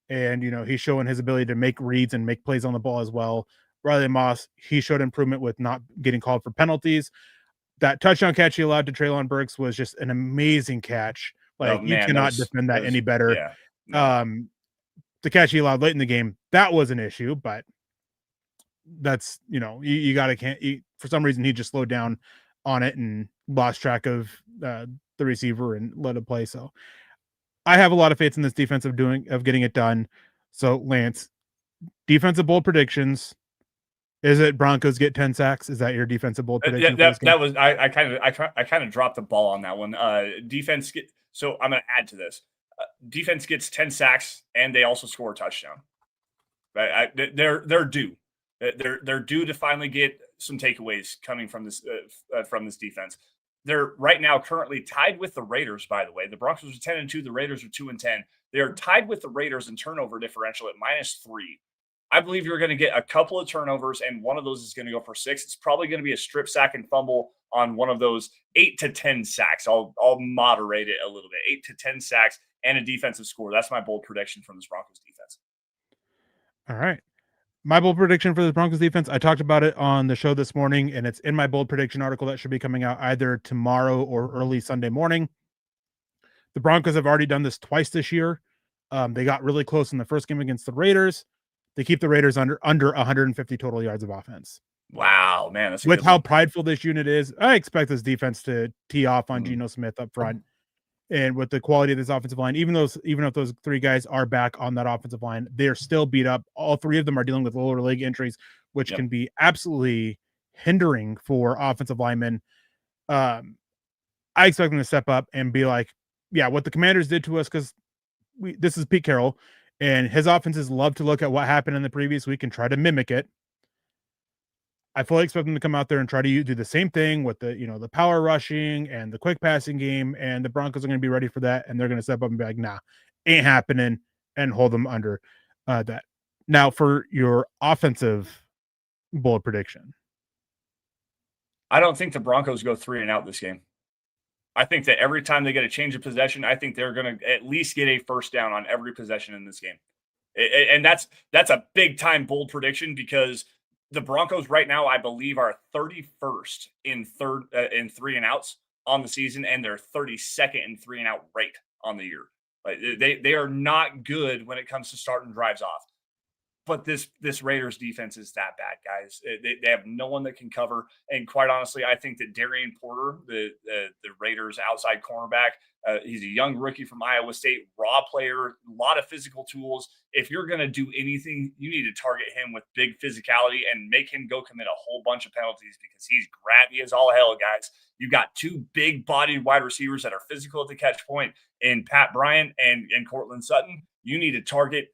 [SPEAKER 1] and he's showing his ability to make reads and make plays on the ball as well. Riley Moss, he showed improvement with not getting called for penalties. That touchdown catch he allowed to Treylon Burks was just an amazing catch. You cannot defend that any better.
[SPEAKER 2] Yeah, no.
[SPEAKER 1] The catch he allowed late in the game, that was an issue, but that's you gotta for some reason he just slowed down on it and lost track of the receiver and let it play. So I have a lot of faith in this defense of getting it done. So Lance, defensive bold predictions. Is it Broncos get 10 sacks? Is that your defensive bold prediction?
[SPEAKER 2] That was I kind of dropped the ball on that one. Defense so I'm going to add to this. Defense gets 10 sacks and they also score a touchdown. Right? They're due. They're due to finally get some takeaways coming from this defense. They're right now currently tied with the Raiders, by the way. The Broncos are 10-2. The Raiders are 2-10. They are tied with the Raiders in turnover differential at -3. I believe you're going to get a couple of turnovers, and one of those is going to go for 6. It's probably going to be a strip sack and fumble on one of those 8 to 10 sacks. I'll moderate it a little bit. 8 to 10 sacks and a defensive score. That's my bold prediction from this Broncos defense.
[SPEAKER 1] All right. My bold prediction for the Broncos defense, I talked about it on the show this morning, and it's in my bold prediction article that should be coming out either tomorrow or early Sunday morning. The Broncos have already done this twice this year. They got really close in the first game against the Raiders. They keep the Raiders under 150 total yards of offense.
[SPEAKER 2] Wow, man.
[SPEAKER 1] With how prideful this unit is, I expect this defense to tee off on Geno Smith up front And with the quality of this offensive line, even if those three guys are back on that offensive line, they're still beat up. All three of them are dealing with lower leg injuries, which can be absolutely hindering for offensive linemen. I expect them to step up and be like, yeah, what the Commanders did to us, because this is Pete Carroll, and his offenses love to look at what happened in the previous week and try to mimic it. I fully expect them to come out there and try to do the same thing with the power rushing and the quick passing game, and the Broncos are going to be ready for that, and they're going to step up and be like, nah, ain't happening, and hold them under that. Now, for your offensive bold prediction.
[SPEAKER 2] I don't think the Broncos go 3-and-out this game. I think that every time they get a change of possession, I think they're going to at least get a first down on every possession in this game. And that's a big time bold prediction, because the Broncos right now, I believe, are 31st in 3-and-outs on the season, and they're 32nd in 3-and-out rate on the year. Like, they are not good when it comes to starting drives off. But this Raiders defense is that bad, guys. They have no one that can cover. And quite honestly, I think that Darian Porter, the Raiders outside cornerback, he's a young rookie from Iowa State, raw player, a lot of physical tools. If you're going to do anything, you need to target him with big physicality and make him go commit a whole bunch of penalties, because he's grabby as all hell, guys. You've got two big-bodied wide receivers that are physical at the catch point in Pat Bryant and Cortland Sutton. You need to target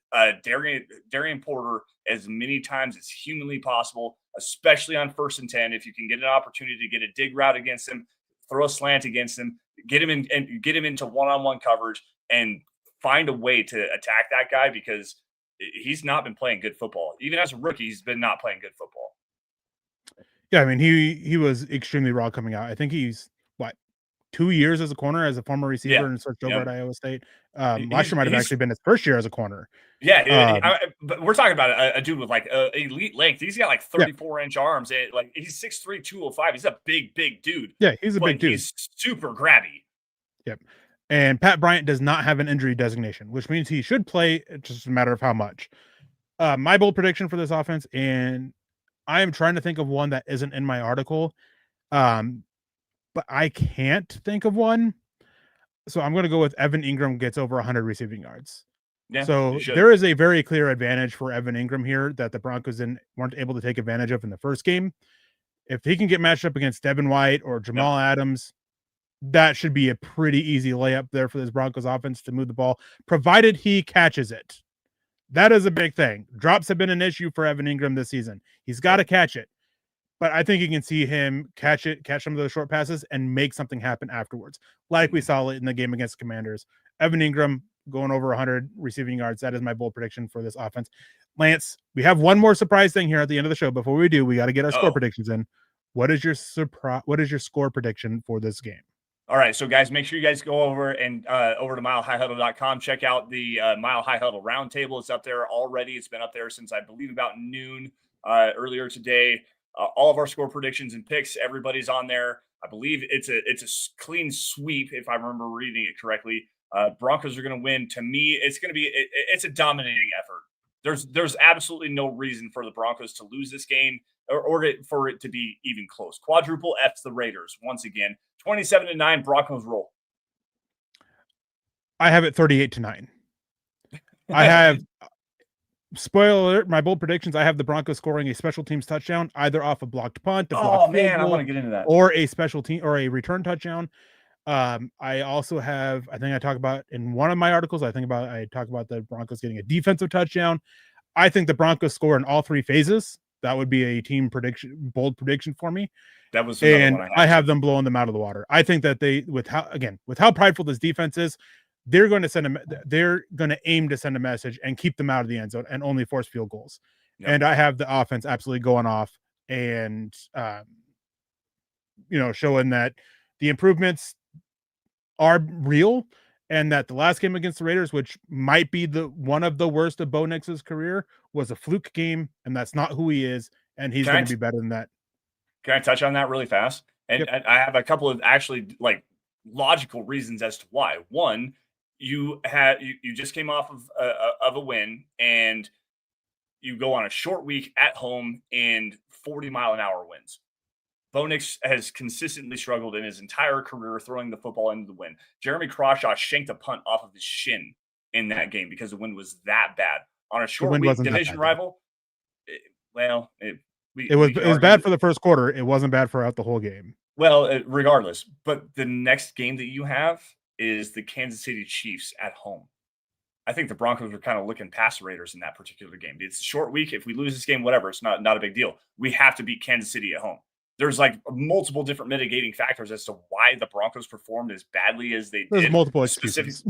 [SPEAKER 2] Darian Porter as many times as humanly possible, especially on 1st and 10. If you can get an opportunity to get a dig route against him, throw a slant against him, get him in and get him into one-on-one coverage, and find a way to attack that guy, because he's not been playing good football. Even as a rookie, he's been not playing good football.
[SPEAKER 1] Yeah, I mean, he was extremely raw coming out. I think he's 2 years as a corner, as a former receiver, and switched over at Iowa State. Last year might have actually been his first year as a corner.
[SPEAKER 2] Yeah, but we're talking about a dude with like elite length. He's got like 34-inch arms. Like, he's 6'3", 205. He's a big dude.
[SPEAKER 1] Yeah, he's a big dude.
[SPEAKER 2] He's super grabby.
[SPEAKER 1] Yep. And Pat Bryant does not have an injury designation, which means he should play. It's just a matter of how much. My bold prediction for this offense, and I am trying to think of one that isn't in my article, but I can't think of one. So I'm going to go with Evan Ingram gets over 100 receiving yards.
[SPEAKER 2] Yeah,
[SPEAKER 1] so there is a very clear advantage for Evan Ingram here that the Broncos weren't able to take advantage of in the first game. If he can get matched up against Devin White or Jamal Adams, that should be a pretty easy layup there for this Broncos offense to move the ball, provided he catches it. That is a big thing. Drops have been an issue for Evan Ingram this season. He's got to catch it. But I think you can see him catch some of those short passes, and make something happen afterwards, like we saw in the game against Commanders. Evan Ingram going over 100 receiving yards. That is my bold prediction for this offense. Lance, we have one more surprise thing here at the end of the show. Before we do, we got to get our score predictions in. What is your score prediction for this game?
[SPEAKER 2] All right, so guys, make sure you guys go over to milehighhuddle.com. Check out the Mile High Huddle Roundtable. It's up there already. It's been up there since, I believe, about noon earlier today. All of our score predictions and picks, everybody's on there. I believe it's a clean sweep, if I remember reading it correctly. Broncos are going to win. To me, it's a dominating effort. There's absolutely no reason for the Broncos to lose this game or for it to be even close. Quadruple F's the Raiders once again. 27-9, Broncos roll.
[SPEAKER 1] I have it 38-9. I have. Spoiler alert, my bold predictions, I have the Broncos scoring a special teams touchdown, either off a blocked punt,
[SPEAKER 2] I want to get into that,
[SPEAKER 1] or a special team or a return touchdown. I also have, I think I talk about in one of my articles, I talk about the Broncos getting a defensive touchdown. I think the Broncos score in all three phases. That would be a team bold prediction for me.
[SPEAKER 2] That was
[SPEAKER 1] and I have them blowing them out of the water. I think that with how prideful this defense is, they're going to aim to send a message and keep them out of the end zone and only force field goals. Yep. And I have the offense absolutely going off and, showing that the improvements are real, and that the last game against the Raiders, which might be one of the worst of Bo Nix's career, was a fluke game, and that's not who he is, and he's going to be better than that.
[SPEAKER 2] Can I touch on that really fast? And I have a couple of actually logical reasons as to why. One, you just came off of a win, and you go on a short week at home and 40-mile-an-hour winds. Bo Nix has consistently struggled in his entire career throwing the football into the wind. Jeremy Crawshaw shanked a punt off of his shin in that game because the wind was that bad. On a short week division rival,
[SPEAKER 1] it was bad for the first quarter. It wasn't bad throughout the whole game.
[SPEAKER 2] Well, regardless, but the next game that you have is the Kansas City Chiefs at home. I think the Broncos are kind of looking past the Raiders in that particular game. It's a short week. If we lose this game, whatever, it's not a big deal. We have to beat Kansas City at home. There's like multiple different mitigating factors as to why the Broncos performed as badly as they did.
[SPEAKER 1] There's multiple excuses.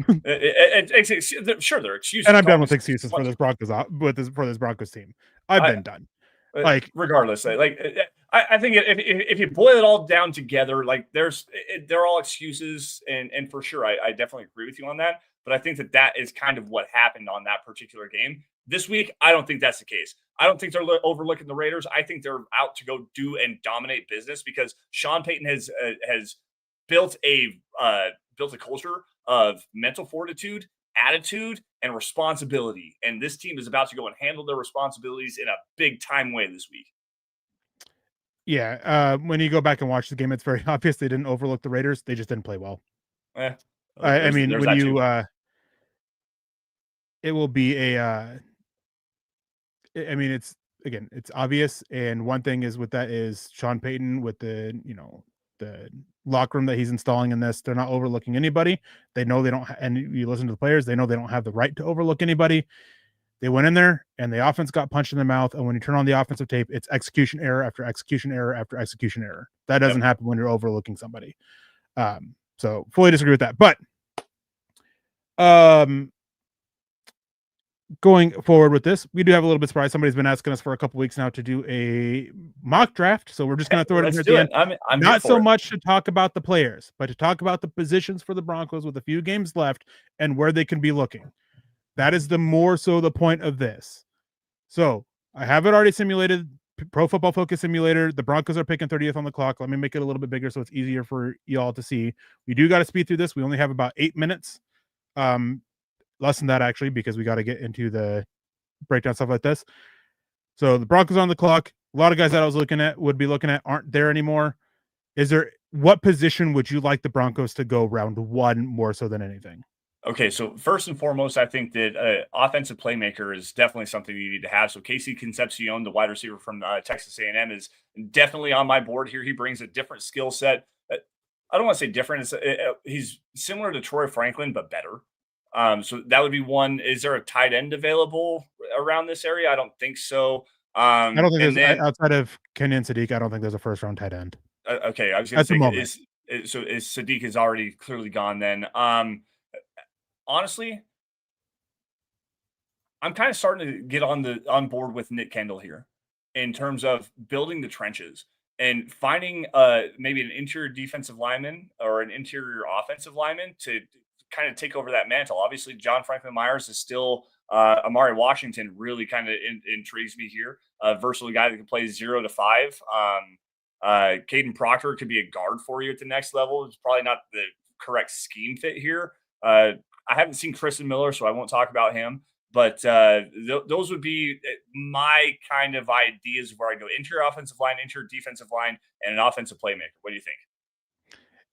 [SPEAKER 2] Sure, there are excuses.
[SPEAKER 1] And I'm done with excuses for this Broncos team. I've been done. Like
[SPEAKER 2] regardless, I think if you boil it all down together, like they're all excuses, and for sure, I definitely agree with you on that. But I think that is kind of what happened on that particular game. This week, I don't think that's the case. I don't think they're overlooking the Raiders. I think they're out to go do and dominate business because Sean Payton has built a culture of mental fortitude, attitude, and responsibility. And this team is about to go and handle their responsibilities in a big time way this week.
[SPEAKER 1] Yeah. When you go back and watch the game, it's very obvious they didn't overlook the Raiders. They just didn't play well. I mean, when you it will be a I mean, it's obvious. And one thing is with that is Sean Payton with the locker room that he's installing in this, they're not overlooking anybody. They know they don't, and you listen to the players, they know they don't have the right to overlook anybody. They went in there and the offense got punched in the mouth. And when you turn on the offensive tape, it's execution error after execution error after execution error. That doesn't happen when you're overlooking somebody. So fully disagree with that. But going forward with this, we do have a little bit surprise. Somebody's been asking us for a couple weeks now to do a mock draft. So we're just going to throw it in here at the end. I'm not so much to talk about the players, but to talk about the positions for the Broncos with a few games left and where they can be looking. That is the more so the point of this. So I have it already simulated. Pro Football Focus Simulator. The Broncos are picking 30th on the clock. Let me make it a little bit bigger so it's easier for y'all to see. We do got to speed through this. We only have about 8 minutes. Less than that, actually, because we got to get into the breakdown stuff like this. So the Broncos on the clock. A lot of guys that I was would be looking at aren't there anymore. What position would you like the Broncos to go round one more so than anything?
[SPEAKER 2] Okay, so first and foremost, I think that offensive playmaker is definitely something you need to have. So Casey Concepcion, the wide receiver from Texas A&M, is definitely on my board here. He brings a different skill set. I don't want to say different. He's similar to Troy Franklin, but better. So that would be one. Is there a tight end available around this area? I don't think so.
[SPEAKER 1] I don't think there's outside of Kenyon Sadiq. I don't think there's a first round tight end.
[SPEAKER 2] Okay, I was going to say is Sadiq is already clearly gone. Then, honestly, I'm kind of starting to get on board with Nick Kendall here in terms of building the trenches and finding maybe an interior defensive lineman or an interior offensive lineman to kind of take over that mantle. Obviously, John Franklin Myers is still Amari Washington really kind of intrigues me here. Versatile guy that can play 0 to 5. Caden Proctor could be a guard for you at the next level. It's probably not the correct scheme fit here. I haven't seen Kristen Miller, so I won't talk about him. But those would be my kind of ideas where I go interior offensive line, interior defensive line, and an offensive playmaker. What do you think?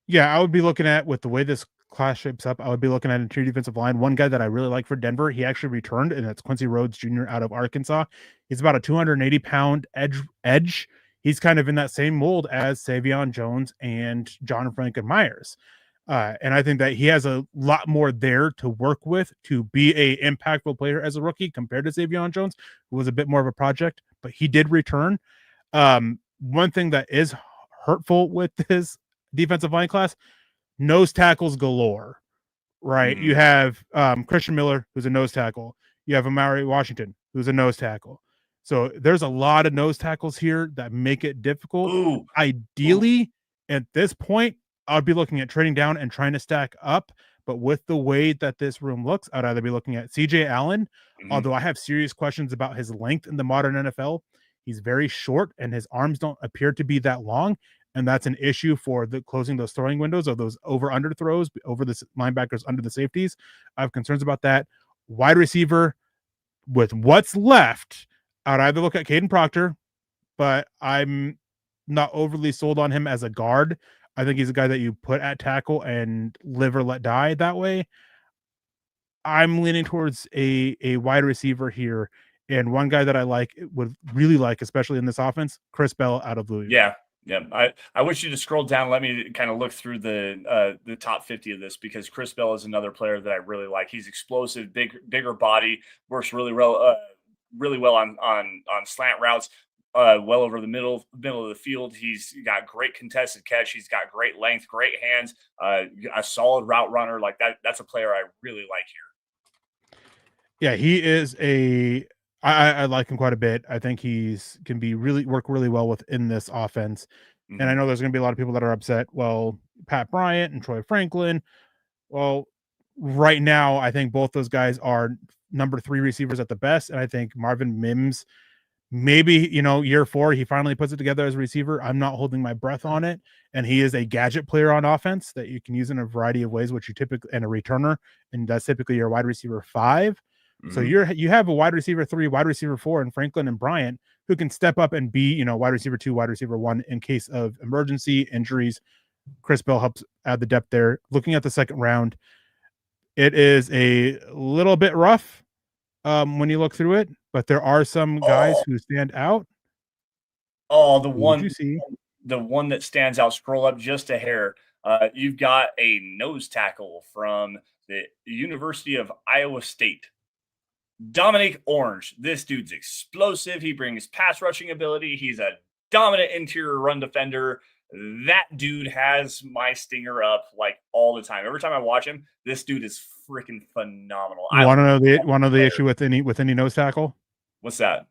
[SPEAKER 1] Yeah, I would be looking at, with the way this class shapes up, I would be looking at interior defensive line. One guy that I really like for Denver, he actually returned, and that's Quincy Rhodes Jr. out of Arkansas. He's about a 280-pound edge. He's kind of in that same mold as Savion Jones and John Franklin Myers. And I think that he has a lot more there to work with to be a impactful player as a rookie compared to Savion Jones, who was a bit more of a project, but he did return. One thing that is hurtful with this defensive line class, nose tackles galore, right? You have Christian Miller, who's a nose tackle. You have Amari Washington, who's a nose tackle. So there's a lot of nose tackles here that make it difficult. Ideally, at this point, I'd be looking at trading down and trying to stack up. But with the way that this room looks, I'd either be looking at CJ Allen, although I have serious questions about his length in the modern NFL. He's very short and his arms don't appear to be that long. And that's an issue for closing those throwing windows of those over-under throws over the linebackers under the safeties. I have concerns about that. Wide receiver, with what's left, I'd either look at Caden Proctor, but I'm not overly sold on him as a guard. I think he's a guy that you put at tackle and live or let die that way. I'm leaning towards a wide receiver here, and one guy that I would really like, especially in this offense, Chris Bell out of Louisville.
[SPEAKER 2] Yeah. Yeah, I wish you to scroll down. Let me kind of look through the top 50 of this, because Chris Bell is another player that I really like. He's explosive, bigger body, works really well on slant routes, well over the middle of the field. He's got great contested catch. He's got great length, great hands, a solid route runner. Like that. That's a player I really like here.
[SPEAKER 1] Yeah, he is I like him quite a bit. I think can work really well within this offense. Mm-hmm. And I know there's going to be a lot of people that are upset. Well, Pat Bryant and Troy Franklin. Well, right now, I think both those guys are number 3 receivers at the best. And I think Marvin Mims, maybe, year 4, he finally puts it together as a receiver. I'm not holding my breath on it. And he is a gadget player on offense that you can use in a variety of ways, which you typically, and a returner. And that's typically your wide receiver 5. So you have a wide receiver 3, wide receiver 4, and Franklin and Bryant, who can step up and be, wide receiver 2, wide receiver 1 in case of emergency injuries. Chris Bell helps add the depth there. Looking at the second round, it is a little bit rough when you look through it, but there are some guys who stand out.
[SPEAKER 2] The one that stands out. Scroll up just a hair. You've got a nose tackle from the University of Iowa State. Dominic Orange. This dude's explosive. He brings pass rushing ability. He's a dominant interior run defender. That dude has my stinger up like all the time. Every time I watch him, this dude is freaking phenomenal.
[SPEAKER 1] Want to know the issue with any nose tackle?
[SPEAKER 2] What's that?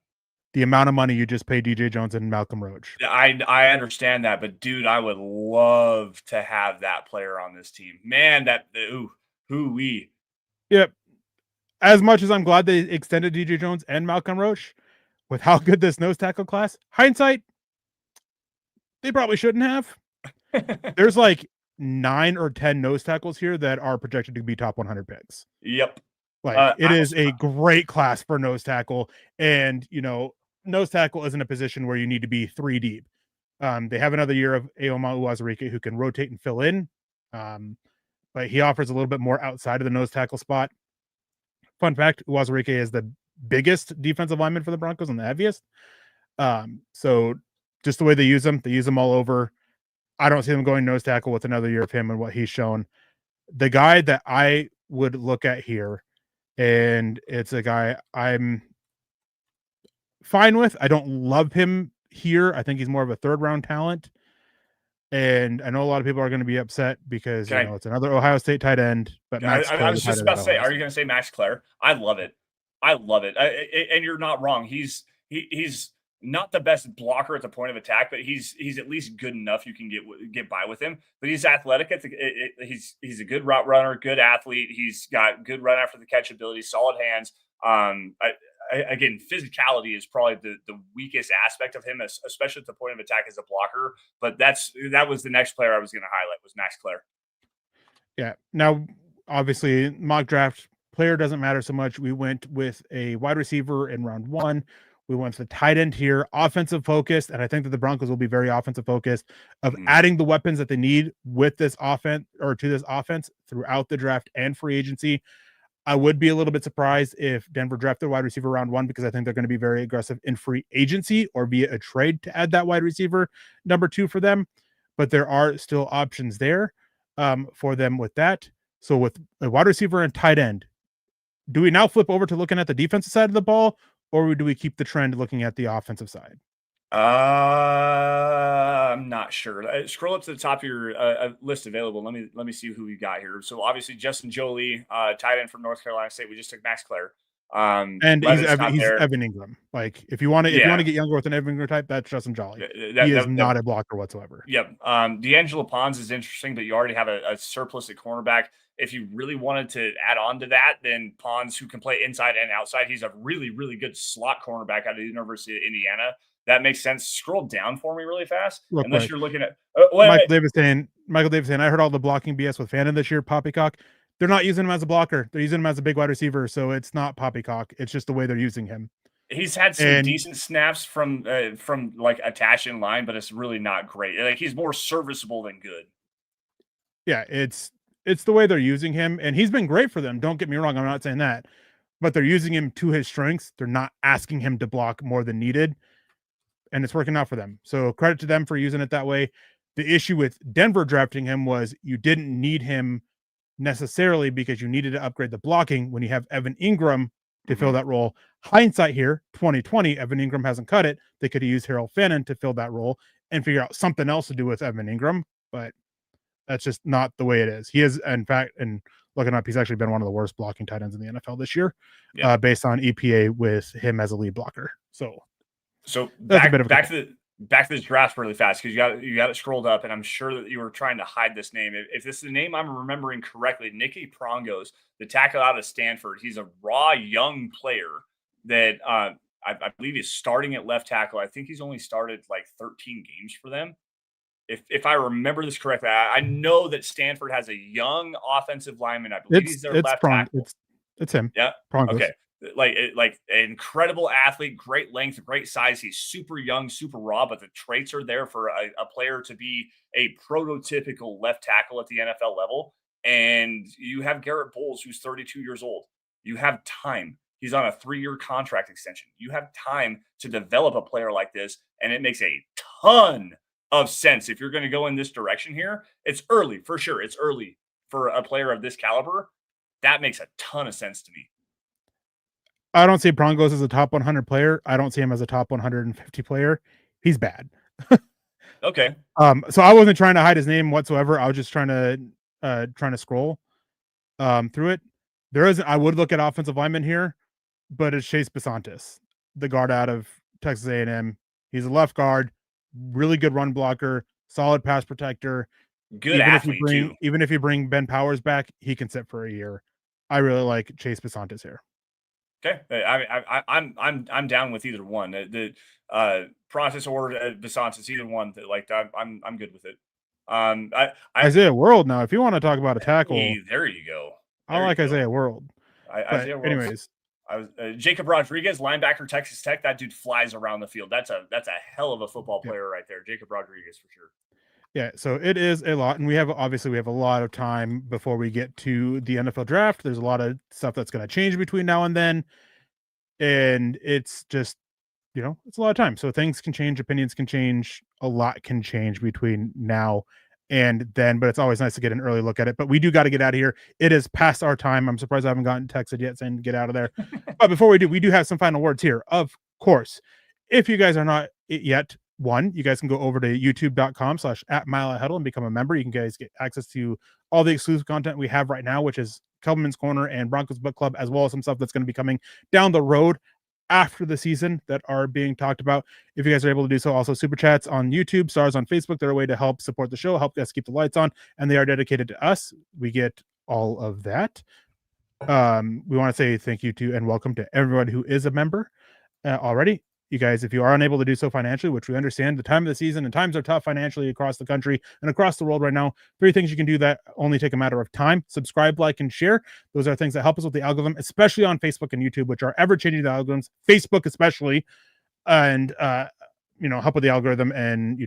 [SPEAKER 1] The amount of money you just paid DJ Jones and Malcolm Roach.
[SPEAKER 2] I understand that, but dude, I would love to have that player on this team. Man, hoo-wee.
[SPEAKER 1] Yep. As much as I'm glad they extended DJ Jones and Malcolm Roach, with how good this nose tackle class, hindsight, they probably shouldn't have. There's like 9 or 10 nose tackles here that are projected to be top 100 picks.
[SPEAKER 2] Yep.
[SPEAKER 1] It is a great class for nose tackle. And, nose tackle isn't a position where you need to be 3 deep. They have another year of Aoma Uwazurike who can rotate and fill in. But he offers a little bit more outside of the nose tackle spot. Fun fact, Uwazurike is the biggest defensive lineman for the Broncos and the heaviest. So just the way they use them all over. I don't see them going nose tackle with another year of him and what he's shown. The guy that I would look at here, and it's a guy I'm fine with. I don't love him here. I think he's more of a 3rd round talent. And I know a lot of people are going to be upset because it's another Ohio State tight end. But
[SPEAKER 2] I was just about to say, are you going to say Max Clare? I love it. And you're not wrong. He's not the best blocker at the point of attack, but he's at least good enough. You can get by with him. But he's athletic. He's a good route runner, good athlete. He's got good run after the catch ability, solid hands. Again, physicality is probably the weakest aspect of him, especially at the point of attack as a blocker. But that was the next player I was going to highlight, was Max Clare.
[SPEAKER 1] Yeah. Now, obviously, mock draft player doesn't matter so much. We went with a wide receiver in round 1. We went with the tight end here, offensive focused, and I think that the Broncos will be very offensive focused of adding the weapons that they need with this offense or to this offense throughout the draft and free agency. I would be a little bit surprised if Denver drafted wide receiver round 1, because I think they're going to be very aggressive in free agency or via a trade to add that wide receiver number 2 for them. But there are still options there for them with that. So with a wide receiver and tight end, do we now flip over to looking at the defensive side of the ball, or do we keep the trend looking at the offensive side?
[SPEAKER 2] I'm not sure. Scroll up to the top of your list available. Let me see who we got here. So obviously Justin Jolie, tight end from North Carolina State. We just took Max Clare.
[SPEAKER 1] And he's Evan Ingram. Like if you want to get younger with an Evan Ingram type, that's Justin Jolie. He is not a blocker whatsoever.
[SPEAKER 2] Yep. D'Angelo Pons is interesting, but you already have a surplus at cornerback. If you really wanted to add on to that, then Pons, who can play inside and outside, he's a really, really good slot cornerback out of the University of Indiana. That makes sense. Scroll down for me really fast. Unless you're looking at
[SPEAKER 1] Michael Davis saying, I heard all the blocking BS with Fannin this year, poppycock. They're not using him as a blocker. They're using him as a big wide receiver, so it's not poppycock. It's just the way they're using him.
[SPEAKER 2] He's had some decent snaps from like attached in line, but it's really not great. Like he's more serviceable than good.
[SPEAKER 1] Yeah, it's the way they're using him, and he's been great for them. Don't get me wrong, I'm not saying that, but they're using him to his strengths. They're not asking him to block more than needed, and it's working out for them. So credit to them for using it that way. The issue with Denver drafting him was you didn't need him necessarily because you needed to upgrade the blocking when you have Evan Ingram to fill that role. Hindsight here, 2020, Evan Ingram hasn't cut it. They could have used Harold Fannin to fill that role and figure out something else to do with Evan Ingram, but that's just not the way it is. He is, in fact, and looking up, he's actually been one of the worst blocking tight ends in the NFL this year, based on EPA with him as a lead blocker. So
[SPEAKER 2] back to this draft really fast, because you got it scrolled up, and I'm sure that you were trying to hide this name. If this is the name I'm remembering correctly, Nicky Prongos, the tackle out of Stanford. He's a raw young player that I believe is starting at left tackle. I think he's only started like 13 games for them. If I remember this correctly, I know that Stanford has a young offensive lineman. I believe he's their left tackle.
[SPEAKER 1] It's him.
[SPEAKER 2] Yeah.
[SPEAKER 1] Prongos.
[SPEAKER 2] Okay. Like an incredible athlete, great length, great size. He's super young, super raw, but the traits are there for a player to be a prototypical left tackle at the NFL level. And you have Garrett Bowles, who's 32 years old. You have time. He's on a 3-year contract extension. You have time to develop a player like this, and it makes a ton of sense. If you're going to go in this direction here, it's early for sure. It's early for a player of this caliber. That makes a ton of sense to me.
[SPEAKER 1] I don't see Prongos as a top 100 player. I don't see him as a top 150 player. He's bad.
[SPEAKER 2] Okay.
[SPEAKER 1] So I wasn't trying to hide his name whatsoever. I was just trying to scroll through it. I would look at offensive lineman here, but it's Chase Besantis, the guard out of Texas A&M. He's a left guard, really good run blocker, solid pass protector.
[SPEAKER 2] Good athlete too.
[SPEAKER 1] Even if you bring Ben Powers back, he can sit for a year. I really like Chase Besantis here.
[SPEAKER 2] Okay, I'm down with either one. The process or Besantis, either one. Like I'm good with it.
[SPEAKER 1] Isaiah World now. If you want to talk about a tackle,
[SPEAKER 2] there you go.
[SPEAKER 1] I like Isaiah World.
[SPEAKER 2] Isaiah World.
[SPEAKER 1] Anyways,
[SPEAKER 2] Jacob Rodriguez, linebacker, Texas Tech. That dude flies around the field. That's a hell of a football player right there. Jacob Rodriguez for sure.
[SPEAKER 1] Yeah, so it is a lot, and we have a lot of time before we get to the NFL draft. There's a lot of stuff that's going to change between now and then, and it's just, it's a lot of time. So things can change, opinions can change, a lot can change between now and then, but it's always nice to get an early look at it. But we do got to get out of here. It is past our time. I'm surprised I haven't gotten texted yet saying get out of there. But before we do have some final words here. Of course, if you guys are not yet, you guys can go over to youtube.com/@MileHighHuddle and become a member. You can guys get access to all the exclusive content we have right now, which is Kelman's Corner and Broncos Book Club, as well as some stuff that's going to be coming down the road after the season that are being talked about. If you guys are able to do so, also super chats on YouTube, stars on Facebook. They're a way to help support the show, help us keep the lights on, and they are dedicated to us. We get all of that. We want to say thank you to and welcome to everyone who is a member already. You guys, if you are unable to do so financially, which we understand, the time of the season and times are tough financially across the country and across the world right now. 3 things you can do that only take a matter of time: subscribe, like, and share. Those are things that help us with the algorithm, especially on Facebook and YouTube, which are ever changing the algorithms. Facebook especially, and help with the algorithm, and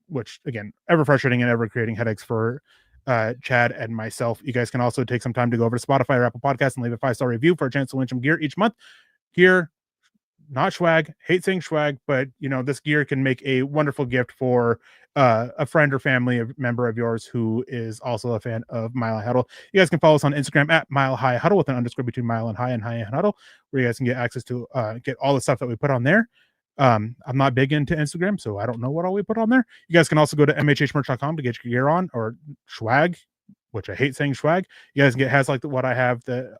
[SPEAKER 1] which again, ever frustrating and ever creating headaches for Chad and myself. You guys can also take some time to go over to Spotify or Apple Podcasts and leave a 5-star review for a chance to win some gear each month. Gear, not swag, hate saying swag, but this gear can make a wonderful gift for a friend or family member of yours who is also a fan of Mile High Huddle. You guys can follow us on Instagram at Mile High Huddle with an underscore between Mile and High and High and Huddle, where you guys can get access to get all the stuff that we put on there. I'm not big into Instagram, so I don't know what all we put on there. You guys can also go to mhhmerch.com to get your gear on, or swag, which I hate saying swag. You guys can has like what I have, the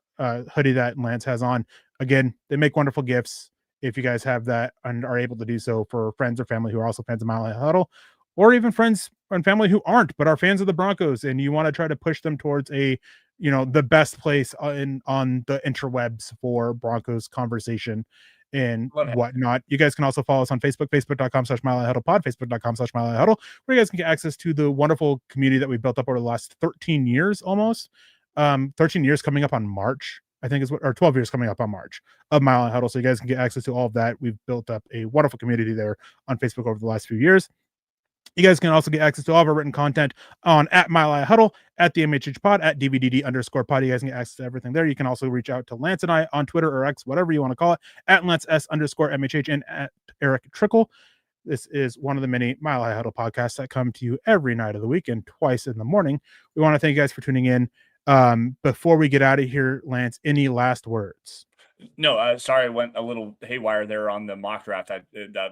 [SPEAKER 1] hoodie that Lance has on. Again, they make wonderful gifts. If you guys have that and are able to do so for friends or family who are also fans of Mile High Huddle, or even friends and family who aren't but are fans of the Broncos, and you want to try to push them towards a the best place on the interwebs for Broncos conversation and whatnot. You guys can also follow us on Facebook, facebook.com/MileHighHuddlePod, facebook.com/MileHighHuddle, where you guys can get access to the wonderful community that we built up over the last 13 years almost. 13 years coming up on March. I think is what, or 12 years coming up on March of Mile High Huddle. So you guys can get access to all of that. We've built up a wonderful community there on Facebook over the last few years. You guys can also get access to all of our written content on at Mile High Huddle, at the MHH Pod, at DVDD_pod. You guys can get access to everything there. You can also reach out to Lance and I on Twitter or X, whatever you want to call it, at Lance S_MHH and at Erick Trickel. This is one of the many Mile High Huddle podcasts that come to you every night of the week and twice in the morning. We want to thank you guys for tuning in. Before we get out of here, Lance, any last words?
[SPEAKER 2] No, sorry, I went a little haywire there on the mock draft.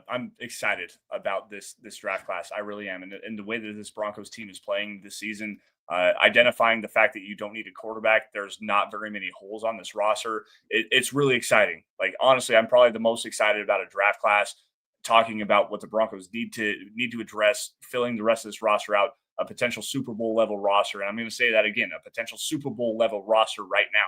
[SPEAKER 2] I'm excited about this draft class. I really am, and the way that this Broncos team is playing this season, identifying the fact that you don't need a quarterback. There's not very many holes on this roster. It's really exciting. Like, honestly, I'm probably the most excited about a draft class. Talking about what the Broncos need to address, filling the rest of this roster out, a potential Super Bowl level roster, and I'm going to say that again, a potential Super Bowl level roster right now.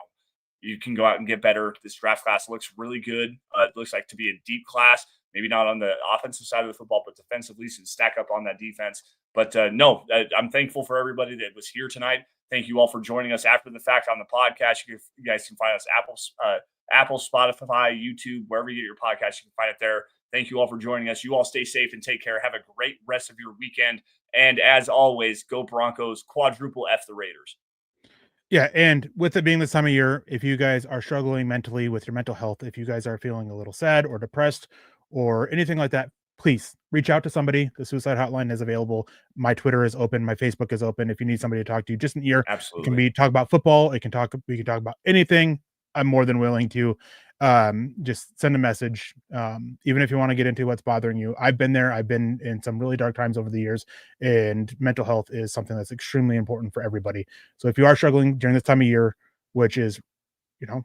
[SPEAKER 2] You can go out and get better. This draft class looks really good. It looks like to be a deep class, maybe not on the offensive side of the football, but defensively, so stack up on that defense. But no, I'm thankful for everybody that was here tonight. Thank you all for joining us after the fact on the podcast. You guys can find us Apple, Spotify, YouTube, wherever you get your podcast, you can find it there. Thank you all for joining us. You all stay safe and take care. Have a great rest of your weekend. And as always, go Broncos, quadruple F the Raiders.
[SPEAKER 1] Yeah, and with it being this time of year, if you guys are struggling mentally with your mental health, if you guys are feeling a little sad or depressed or anything like that, please reach out to somebody. The suicide hotline is available. My Twitter is open. My Facebook is open. If you need somebody to talk to, just an ear.
[SPEAKER 2] Absolutely.
[SPEAKER 1] It can be talk about football. We can talk about anything. I'm more than willing to just send a message. Even if you want to get into what's bothering you. I've been there. I've been in some really dark times over the years, and mental health is something that's extremely important for everybody. So if you are struggling during this time of year, which is,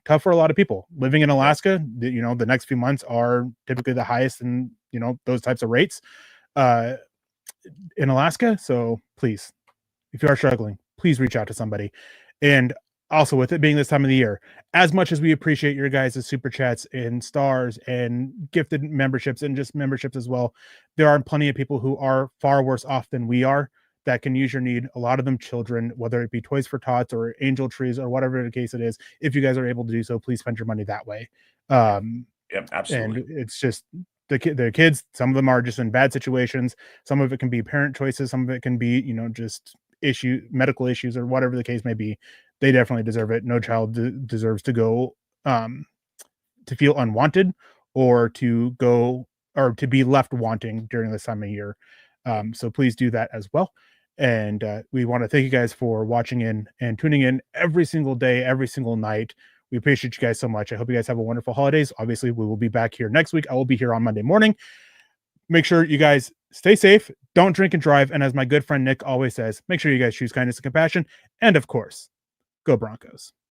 [SPEAKER 1] tough for a lot of people living in Alaska, the next few months are typically the highest in, those types of rates in Alaska. So please, if you are struggling, please reach out to somebody. And also, with it being this time of the year, as much as we appreciate your guys' super chats and stars and gifted memberships and just memberships as well, there are plenty of people who are far worse off than we are that can use your need. A lot of them children, whether it be Toys for Tots or Angel Trees or whatever the case it is. If you guys are able to do so, please spend your money that way.
[SPEAKER 2] Yep, absolutely.
[SPEAKER 1] And it's just the kids. Some of them are just in bad situations. Some of it can be parent choices. Some of it can be, just medical issues or whatever the case may be. They definitely deserve it. No child deserves to go to feel unwanted or to go or to be left wanting during this time of year. So please do that as well. And we want to thank you guys for watching in and tuning in every single day, every single night. We appreciate you guys so much. I hope you guys have a wonderful holidays. Obviously, we will be back here next week. I will be here on Monday morning. Make sure you guys stay safe, don't drink and drive. And as my good friend Nick always says, make sure you guys choose kindness and compassion. And of course, go Broncos.